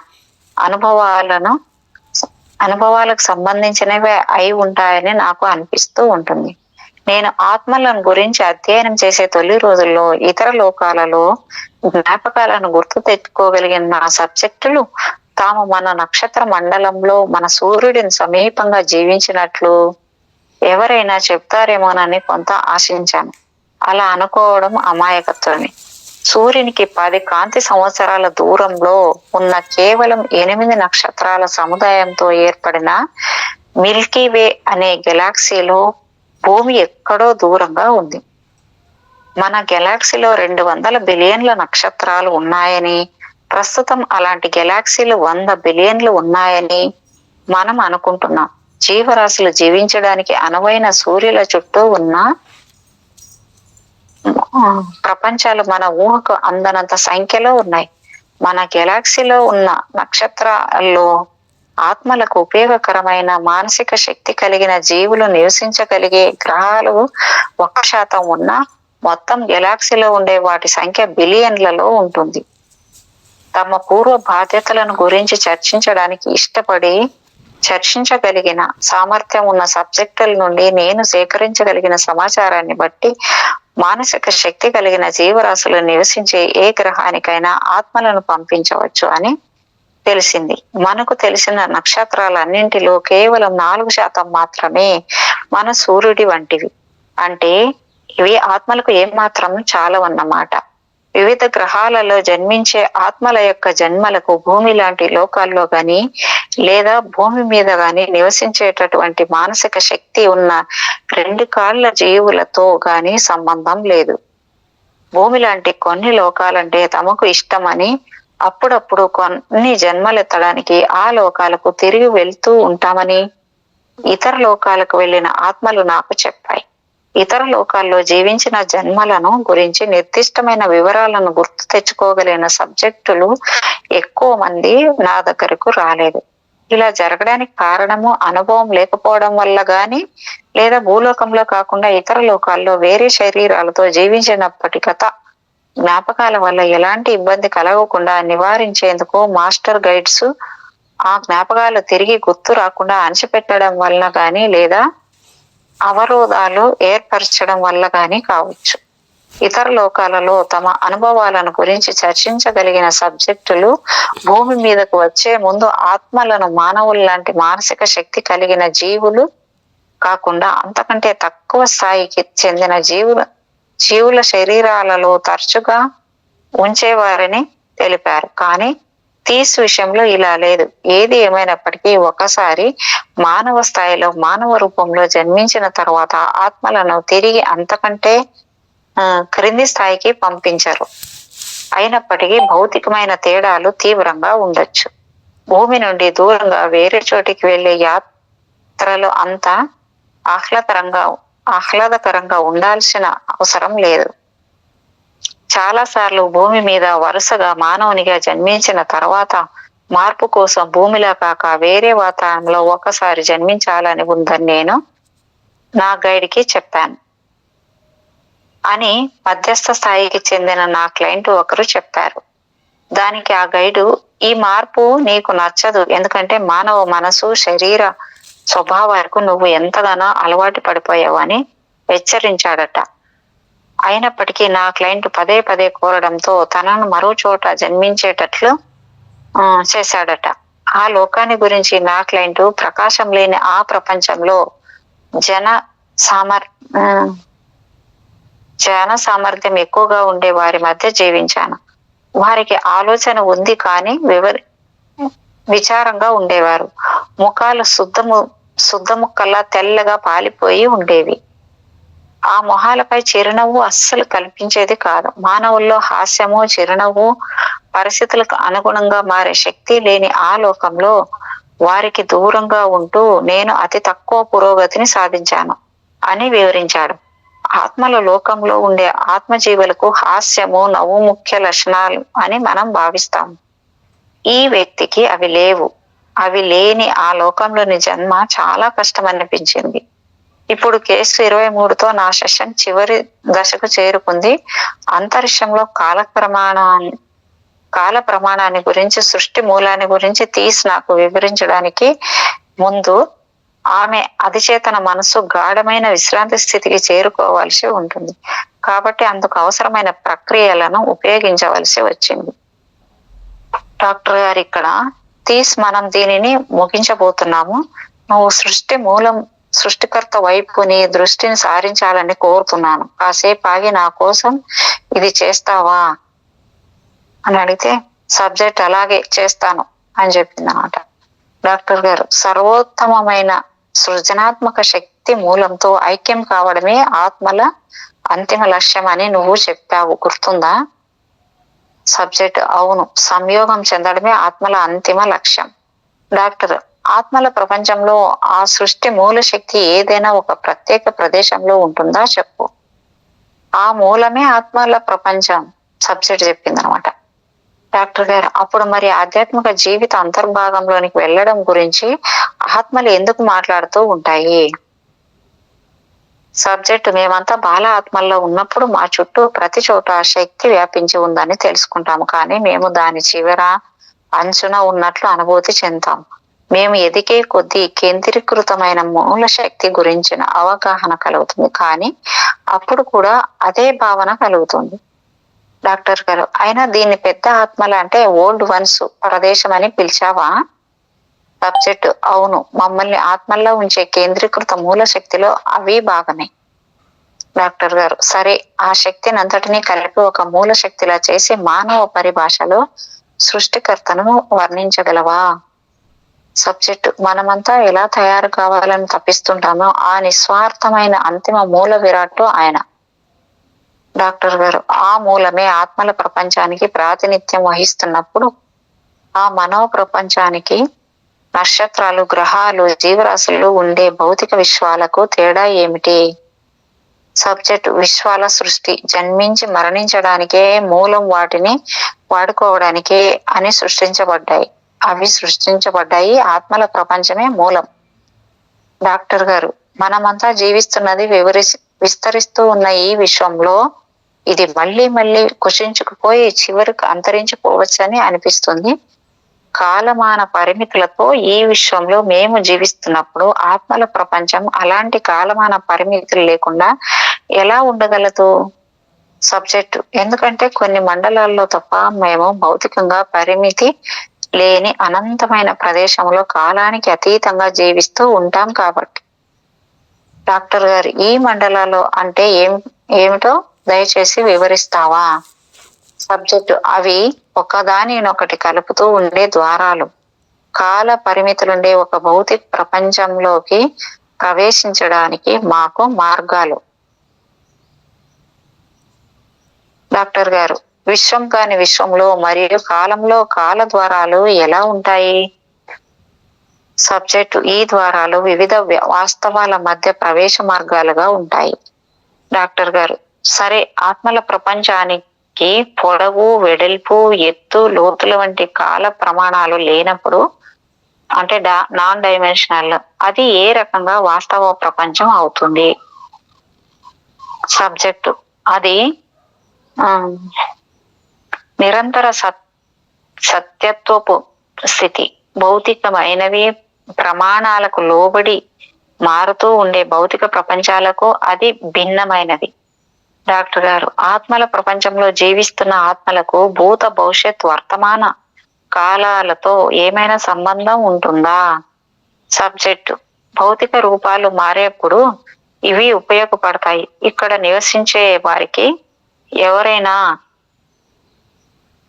అనుభవాలకు సంబంధించినవే అయి ఉంటాయని నాకు అనిపిస్తూ ఉంటుంది. నేను ఆత్మలను గురించి అధ్యయనం చేసే తొలి రోజుల్లో ఇతర లోకాలలో జ్ఞాపకాలను గుర్తు తెచ్చుకోగలిగిన నా సబ్జెక్టులు తాము మన నక్షత్ర మండలంలో మన సూర్యుడిని సమీపంగా జీవించినట్లు ఎవరైనా చెప్తారేమోనని కొంత ఆశించాను. అలా అనుకోవడం అమాయకత్వమే. సూర్యునికి 10 కాంతి సంవత్సరాల దూరంలో ఉన్న కేవలం 8 నక్షత్రాల సముదాయంతో ఏర్పడిన మిల్కీవే అనే గెలాక్సీలో భూమి ఎక్కడో దూరంగా ఉంది. మన గెలాక్సీలో 200 బిలియన్ల నక్షత్రాలు ఉన్నాయని, ప్రస్తుతం అలాంటి గెలాక్సీలు 100 బిలియన్లు ఉన్నాయని మనం అనుకుంటున్నాం. జీవరాశులు జీవించడానికి అనువైన సూర్యుల చుట్టూ ఉన్న ప్రపంచాలు మన ఊహకు అందనంత సంఖ్యలో ఉన్నాయి. మన గెలాక్సీలో ఉన్న నక్షత్రాల్లో ఆత్మలకు ఉపయోగకరమైన మానసిక శక్తి కలిగిన జీవులు నివసించగలిగే గ్రహాలు 1% ఉన్న మొత్తం గెలాక్సీలో ఉండే వాటి సంఖ్య బిలియన్లలో ఉంటుంది. తమ పూర్వ బాధ్యతలను గురించి చర్చించడానికి ఇష్టపడి చర్చించగలిగిన సామర్థ్యం ఉన్న సబ్జెక్టుల నుండి నేను సేకరించగలిగిన సమాచారాన్ని బట్టి మానసిక శక్తి కలిగిన జీవరాశులు నివసించే ఏ గ్రహానికైనా ఆత్మలను పంపించవచ్చు అని తెలిసింది. మనకు తెలిసిన నక్షత్రాలన్నింటిలో కేవలం 4% మాత్రమే మన సూర్యుడి వంటివి. అంటే ఇవి ఆత్మలకు ఏమాత్రం చాలవన్నమాట. వివిధ గ్రహాలలో జన్మించే ఆత్మల యొక్క జన్మలకు భూమి లాంటి లోకాల్లో గాని లేదా భూమి మీద గాని నివసించేటటువంటి మానసిక శక్తి ఉన్న 2 కాళ్ళ జీవులతో గాని సంబంధం లేదు. భూమి లాంటి కొన్ని లోకాలంటే తమకు ఇష్టమని అప్పుడప్పుడు కొన్ని జన్మలెత్తడానికి ఆ లోకాలకు తిరిగి వెళ్తూ ఉంటామని ఇతర లోకాలకు వెళ్ళిన ఆత్మలు నాకు చెప్పాయి. ఇతర లోకాల్లో జీవించిన జన్మలను గురించి నిర్దిష్టమైన వివరాలను గుర్తు తెచ్చుకోగలిగిన సబ్జెక్టులు ఎక్కువ మంది నా దగ్గరకు రాలేదు. ఇలా జరగడానికి కారణము అనుభవం లేకపోవడం వల్ల గాని లేదా భూలోకంలో కాకుండా ఇతర లోకాల్లో వేరే శరీరాలతో జీవించినప్పటి గత జ్ఞాపకాల వల్ల ఎలాంటి ఇబ్బంది కలగకుండా నివారించేందుకు మాస్టర్ గైడ్స్ ఆ జ్ఞాపకాలు తిరిగి గుర్తు రాకుండా అణచిపెట్టడం వల్ల గాని లేదా అవరోధాలు ఏర్పరచడం వల్ల గాని కావచ్చు. ఇతర లోకాలలో తమ అనుభవాలను గురించి చర్చించగలిగిన సబ్జెక్టులు భూమి మీదకు వచ్చే ముందు ఆత్మలను మానవుల లాంటి మానసిక శక్తి కలిగిన జీవులు కాకుండా అంతకంటే తక్కువ స్థాయికి చెందిన జీవుల శరీరాలలో తరచుగా ఉంచేవారని తెలిపారు. కానీ తీస్ విషయంలో ఇలా లేదు. ఏది ఏమైనప్పటికీ ఒకసారి మానవ స్థాయిలో మానవ రూపంలో జన్మించిన తర్వాత ఆత్మలను తిరిగి అంతకంటే క్రింది స్థాయికి పంపించరు. అయినప్పటికీ భౌతికమైన తేడాలు తీవ్రంగా ఉండొచ్చు. భూమి నుండి దూరంగా వేరే చోటికి వెళ్లే యాత్రలు అంత ఆహ్లాదకరంగా ఉండాల్సిన అవసరం లేదు. చాలా సార్లు భూమి మీద వరుసగా మానవునిగా జన్మించిన తర్వాత మార్పు కోసం భూమిలా కాక వేరే వాతావరణంలో ఒకసారి జన్మించాలని ఉందని నేను నా గైడ్కి చెప్పాను అని మధ్యస్థ స్థాయికి చెందిన నా క్లయింట్ ఒకరు చెప్పారు. దానికి ఆ గైడు, ఈ మార్పు నీకు నచ్చదు, ఎందుకంటే మానవ మనసు శరీర స్వభావాలకు నువ్వు ఎంతగానో అలవాటు పడిపోయావు అని హెచ్చరించాడట. అయినప్పటికీ నా క్లయింట్ పదే పదే కోరడంతో తనను మరో చోట జన్మించేటట్లు చేశాడట. ఆ లోకాన్ని గురించి నా క్లయింట్ ప్రకాశం లేని ఆ ప్రపంచంలో జన సామర్థ్యం ఎక్కువగా ఉండే వారి మధ్య జీవించాను. వారికి ఆలోచన ఉంది కానీ విచారంగా ఉండేవారు. ముఖాలు శుద్ధ ముక్కల్లా తెల్లగా పాలిపోయి ఉండేవి. ఆ మొహాలపై చిరునవ్వు అస్సలు కల్పించేది కాదు. మానవుల్లో హాస్యము చిరునవ్వు పరిస్థితులకు అనుగుణంగా మారే శక్తి లేని ఆ లోకంలో వారికి దూరంగా ఉంటూ నేను అతి తక్కువ పురోగతిని సాధించాను అని వివరించాడు. ఆత్మల లోకంలో ఉండే ఆత్మజీవులకు హాస్యము నవ్వు ముఖ్య లక్షణాలు అని మనం భావిస్తాం. ఈ వ్యక్తికి అవి లేవు. అవి లేని ఆ లోకంలోని జన్మ చాలా కష్టం అనిపించింది. ఇప్పుడు కేసు 23తో నా సెషన్ చివరి దశకు చేరుకుంది. అంతరిక్షంలో కాల ప్రమాణాన్ని గురించి సృష్టి మూలాన్ని గురించి తీసి నాకు వివరించడానికి ముందు ఆమె అధిచేతన మనసు గాఢమైన విశ్రాంతి స్థితికి చేరుకోవాల్సి ఉంటుంది. కాబట్టి అందుకు అవసరమైన ప్రక్రియలను ఉపయోగించవలసి వచ్చింది. డాక్టర్ గారు, ఇక్కడ మనం దీనిని ముగించబోతున్నాము. నువ్వు సృష్టికర్త వైపు నీ దృష్టిని సారించాలని కోరుతున్నాను. కాసేపు ఆగి నా కోసం ఇది చేస్తావా అని అడిగితే సబ్జెక్ట్ అలాగే చేస్తాను అని చెప్పింది అన్నమాట. డాక్టర్ గారు, సర్వోత్తమమైన సృజనాత్మక శక్తి మూలంతో ఐక్యం కావడమే ఆత్మల అంతిమ లక్ష్యం అని నువ్వు చెప్పావు, గుర్తుందా? సబ్జెక్ట్ అవును, సంయోగం చెందడమే ఆత్మల అంతిమ లక్ష్యం. డాక్టర్, ఆత్మల ప్రపంచంలో ఆ సృష్టి మూల శక్తి ఏదైనా ఒక ప్రత్యేక ప్రదేశంలో ఉంటుందా చెప్పు. ఆ మూలమే ఆత్మల ప్రపంచం, సబ్జెక్ట్ చెప్పింది అనమాట. డాక్టర్ గారు, అప్పుడు మరి ఆధ్యాత్మిక జీవిత అంతర్భాగంలోనికి వెళ్ళడం గురించి ఆత్మలు ఎందుకు మాట్లాడుతూ ఉంటాయి. సబ్జెక్టు, మేమంతా బాల ఆత్మల్లో ఉన్నప్పుడు మా చుట్టూ ప్రతి చోట శక్తి వ్యాపించి ఉందని తెలుసుకుంటాము, కానీ మేము దాని చివర అంచున ఉన్నట్లు అనుభూతి చెందాం. మేము ఎదిగే కొద్దీ కేంద్రీకృతమైన మూల శక్తి గురించిన అవగాహన కలుగుతుంది, కానీ అప్పుడు కూడా అదే భావన కలుగుతుంది. డాక్టర్ గారు, అయినా దీన్ని పెద్ద ఆత్మల అంటే ఓల్డ్ వన్స్ ప్రదేశం అని పిలిచావా. సబ్జెక్ట్, అవును, మమ్మల్ని ఆత్మల్లో ఉంచే కేంద్రీకృత మూల శక్తిలో అవి భాగమే. డాక్టర్ గారు, సరే, ఆ శక్తిని అంతటినీ కలిపి ఒక మూల శక్తిలా చేసి మానవ పరిభాషలో సృష్టికర్తను వర్ణించగలవా. సబ్జెక్టు, మనమంతా ఎలా తయారు కావాలని తప్పిస్తుంటామో ఆ నిస్వార్థమైన అంతిమ మూల విరాట్టు ఆయన. డాక్టర్ గారు, ఆ మూలమే ఆత్మల ప్రపంచానికి ప్రాతినిధ్యం వహిస్తున్నప్పుడు ఆ మనో ప్రపంచానికి నక్షత్రాలు, గ్రహాలు, జీవరాశులు ఉండే భౌతిక విశ్వాలకు తేడా ఏమిటి. సబ్జెక్టు, విశ్వాల సృష్టి జన్మించి మరణించడానికే మూలం, వాటిని వాడుకోవడానికే అని సృష్టించబడ్డాయి. అవి సృష్టించబడ్డాయి, ఆత్మల ప్రపంచమే మూలం. డాక్టర్ గారు, మనమంతా జీవిస్తున్నది విస్తరిస్తూ ఉన్న ఈ విశ్వంలో ఇది మళ్ళీ మళ్ళీ కుషించుకుపోయి చివరికి అంతరించిపోవచ్చని అనిపిస్తుంది. కాలమాన పరిమితులతో ఈ విశ్వంలో మేము జీవిస్తున్నప్పుడు ఆత్మల ప్రపంచం అలాంటి కాలమాన పరిమితులు లేకుండా ఎలా ఉండగలదు. సబ్జెక్టు, ఎందుకంటే కొన్ని మండలాల్లో తప్ప మేము భౌతికంగా పరిమితి లేని అనంతమైన ప్రదేశంలో కాలానికి అతీతంగా జీవిస్తూ ఉంటాం కాబట్టి. డాక్టర్ గారు, ఈ మండలాలు అంటే ఏమిటో దయచేసి వివరిస్తావా. సబ్జెక్టు, అవి ఒకదానినొకటి కలుపుతూ ఉండే ద్వారాలు, కాల పరిమితులుండే ఒక భౌతిక ప్రపంచంలోకి ప్రవేశించడానికి మాకు మార్గాలు. డాక్టర్ గారు, విశ్వం కాని విశ్వంలో మరియు కాలంలో కాల ద్వారాలు ఎలా ఉంటాయి. సబ్జెక్టు, ఈ ద్వారాలు వివిధ వాస్తవాల మధ్య ప్రవేశ మార్గాలుగా ఉంటాయి. డాక్టర్ గారు, సరే, ఆత్మల ప్రపంచానికి పొడవు, వెడల్పు, ఎత్తు, లోతుల వంటి కాల ప్రమాణాలు లేనప్పుడు, అంటే నాన్ డైమెన్షనల్, అది ఏ రకంగా వాస్తవ ప్రపంచం అవుతుంది. సబ్జెక్టు, అది నిరంతర సత్యత్వపు స్థితి. భౌతికమైనవి ప్రమాణాలకు లోబడి మారుతూ ఉండే భౌతిక ప్రపంచాలకు అది భిన్నమైనది. డాక్టర్ గారు, ఆత్మల ప్రపంచంలో జీవిస్తున్న ఆత్మలకు భూత, భవిష్యత్, వర్తమాన కాలాలతో ఏమైనా సంబంధం ఉంటుందా. సబ్జెక్టు, భౌతిక రూపాలు మారేప్పుడు ఇవి ఉపయోగపడతాయి. ఇక్కడ నివసించే వారికి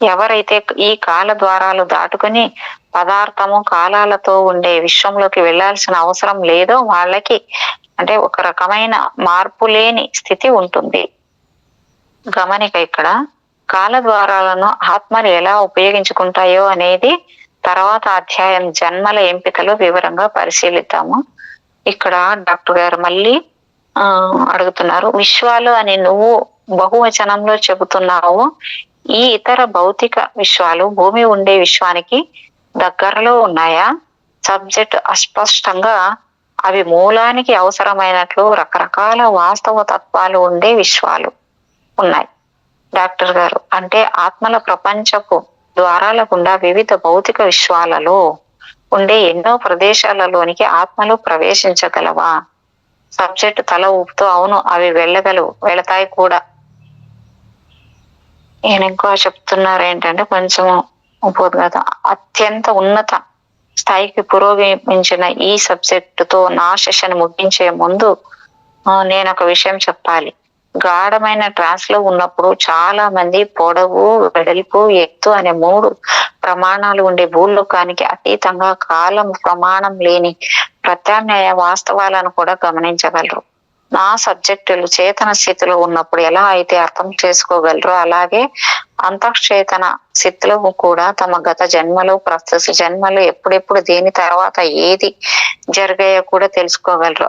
ఎవరైతే ఈ కాల ద్వారాలు దాటుకుని పదార్థము, కాలాలతో ఉండే విశ్వంలోకి వెళ్లాల్సిన అవసరం లేదో వాళ్ళకి అంటే ఒక రకమైన మార్పు లేని స్థితి ఉంటుంది. గమనిక, ఇక్కడ కాల ద్వారాలను ఆత్మలు ఎలా ఉపయోగించుకుంటాయో అనేది తర్వాత అధ్యాయం జన్మల ఎంపికలు వివరంగా పరిశీలిద్దాము. ఇక్కడ డాక్టర్ గారు మళ్ళీ అడుగుతున్నారు, విశ్వాలు అని నువ్వు బహువచనంలో చెబుతున్నావు. ఈ ఇతర భౌతిక విశ్వాలు భూమి ఉండే విశ్వానికి దగ్గరలో ఉన్నాయా. సబ్జెక్ట్, అస్పష్టంగా అవి మూలానికి అవసరమైనట్లు రకరకాల వాస్తవ తత్వాలు ఉండే విశ్వాలు ఉన్నాయి. డాక్టర్ గారు, అంటే ఆత్మల ప్రపంచపు ద్వారాల గుండా వివిధ భౌతిక విశ్వాలలో ఉండే ఎన్నో ప్రదేశాలలోనికి ఆత్మలు ప్రవేశించగలవా. సబ్జెక్ట్ తల ఊపుతూ అవును, అవి వెళతాయి కూడా. ఈయన ఇంకో చెప్తున్నారు ఏంటంటే కొంచెం ఉపోద్ఘాతం. అత్యంత ఉన్నత స్థాయికి పురోగమించిన ఈ సబ్జెక్టుతో నా సెషన్ ముగించే ముందు నేను ఒక విషయం చెప్పాలి. గాఢమైన ట్రాన్స్ లో ఉన్నప్పుడు చాలా మంది పొడవు, వెడల్పు, ఎత్తు అనే 3 ప్రమాణాలు ఉండే భూలోకానికి అతీతంగా కాలం ప్రమాణం లేని ప్రత్యామ్నాయ వాస్తవాలను కూడా గమనించగలరు. నా సబ్జెక్టులు చేతన స్థితిలో ఉన్నప్పుడు ఎలా అయితే అర్థం చేసుకోగలరో అలాగే అంతఃచేతన స్థితిలో కూడా తమ గత జన్మలు ప్రస్తుత జన్మలు ఎప్పుడెప్పుడు దేని తర్వాత ఏది జరిగాయో కూడా తెలుసుకోగలరు.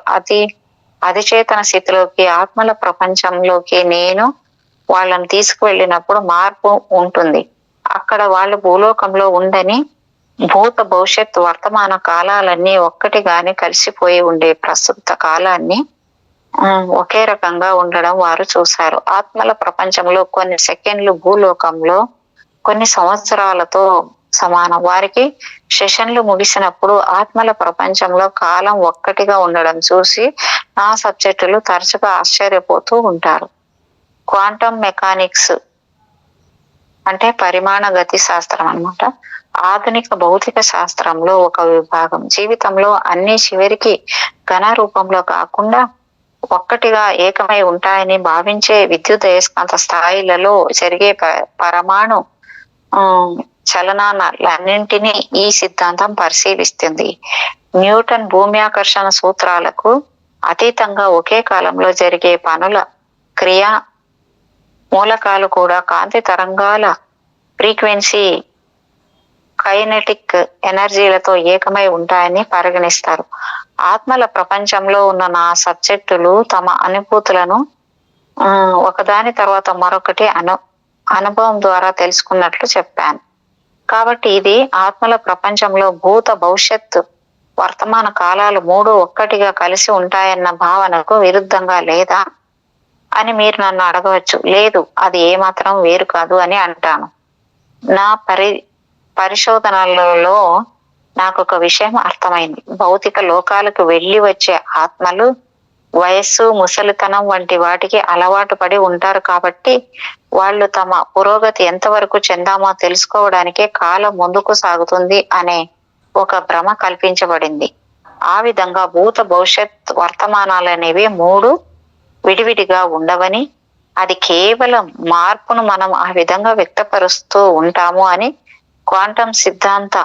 అధిచేతన స్థితిలోకి ఆత్మల ప్రపంచంలోకి నేను వాళ్ళని తీసుకువెళ్ళినప్పుడు మార్పు ఉంటుంది. అక్కడ వాళ్ళు భూలోకంలో ఉండని భూత భవిష్యత్ వర్తమాన కాలాలన్నీ ఒక్కటిగానే కలిసిపోయి ఉండే ప్రస్తుత కాలాన్ని ఒకే రకంగా ఉండడం వారు చూశారు. ఆత్మల ప్రపంచంలో కొన్ని సెకండ్లు భూలోకంలో కొన్ని సంవత్సరాలతో సమానం. వారికి సెషన్లు ముగిసినప్పుడు ఆత్మల ప్రపంచంలో కాలం ఒక్కటిగా ఉండడం చూసి నా సబ్జెక్టులు తరచుగా ఆశ్చర్యపోతూ ఉంటారు. క్వాంటం మెకానిక్స్ అంటే పరిమాణ గతి శాస్త్రం అన్నమాట. ఆధునిక భౌతిక శాస్త్రంలో ఒక విభాగం. జీవితంలో అన్ని చివరికి ఘన రూపంలో కాకుండా ఒక్కటిగా ఏకమై ఉంటాయని భావించే విద్యుత్ అయస్కాంత స్థాయిలలో జరిగే పరమాణు చలనాలన్నింటినీ ఈ సిద్ధాంతం పరిశీలిస్తుంది. న్యూటన్ భూమి ఆకర్షణ సూత్రాలకు అతీతంగా ఒకే కాలంలో జరిగే పనుల క్రియా మూలకాలు కూడా కాంతి తరంగాల ఫ్రీక్వెన్సీ కైనెటిక్ ఎనర్జీలతో ఏకమై ఉంటాయని పరిగణిస్తారు. ఆత్మల ప్రపంచంలో ఉన్న నా సబ్జెక్టులు తమ అనుభూతులను ఒకదాని తర్వాత మరొకటి అనుభవం ద్వారా తెలుసుకున్నట్లు చెప్పాను. కాబట్టి ఇది ఆత్మల ప్రపంచంలో భూత భవిష్యత్ వర్తమాన కాలాలు మూడు ఒక్కటిగా కలిసి ఉంటాయన్న భావనకు విరుద్ధంగా లేదా అని మీరు నన్ను అడగవచ్చు. లేదు, అది ఏమాత్రం వేరు కాదు అని అంటాను. నా పరిశోధనలలో నాకు ఒక విషయం అర్థమైంది. భౌతిక లోకాలకు వెళ్ళి వచ్చే ఆత్మలు వయస్సు, ముసలితనం వంటి వాటికి అలవాటు పడి ఉంటారు. కాబట్టి వాళ్ళు తమ పురోగతి ఎంతవరకు చెందామో తెలుసుకోవడానికే కాలం ముందుకు సాగుతుంది అనే ఒక భ్రమ కల్పించబడింది. ఆ విధంగా భూత భవిష్యత్ వర్తమానాలనేవి మూడు విడివిడిగా ఉండవని, అది కేవలం మార్పును మనం ఆ విధంగా వ్యక్తపరుస్తూ ఉంటాము అని క్వాంటం సిద్ధాంత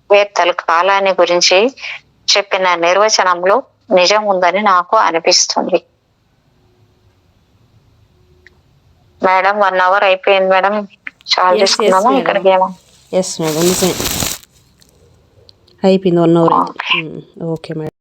వేత్తలు కాలాన్ని గురించి చెప్పిన నిర్వచనంలో నిజం ఉందని నాకు అనిపిస్తుంది. మేడం 1 hour అయిపోయింది మేడం. చాలా చేసుకున్నాము. ఇక్కడికి ఏమో ఎస్ మేడం, నిజమే అయిపోయింది 1 hour. Okay madam.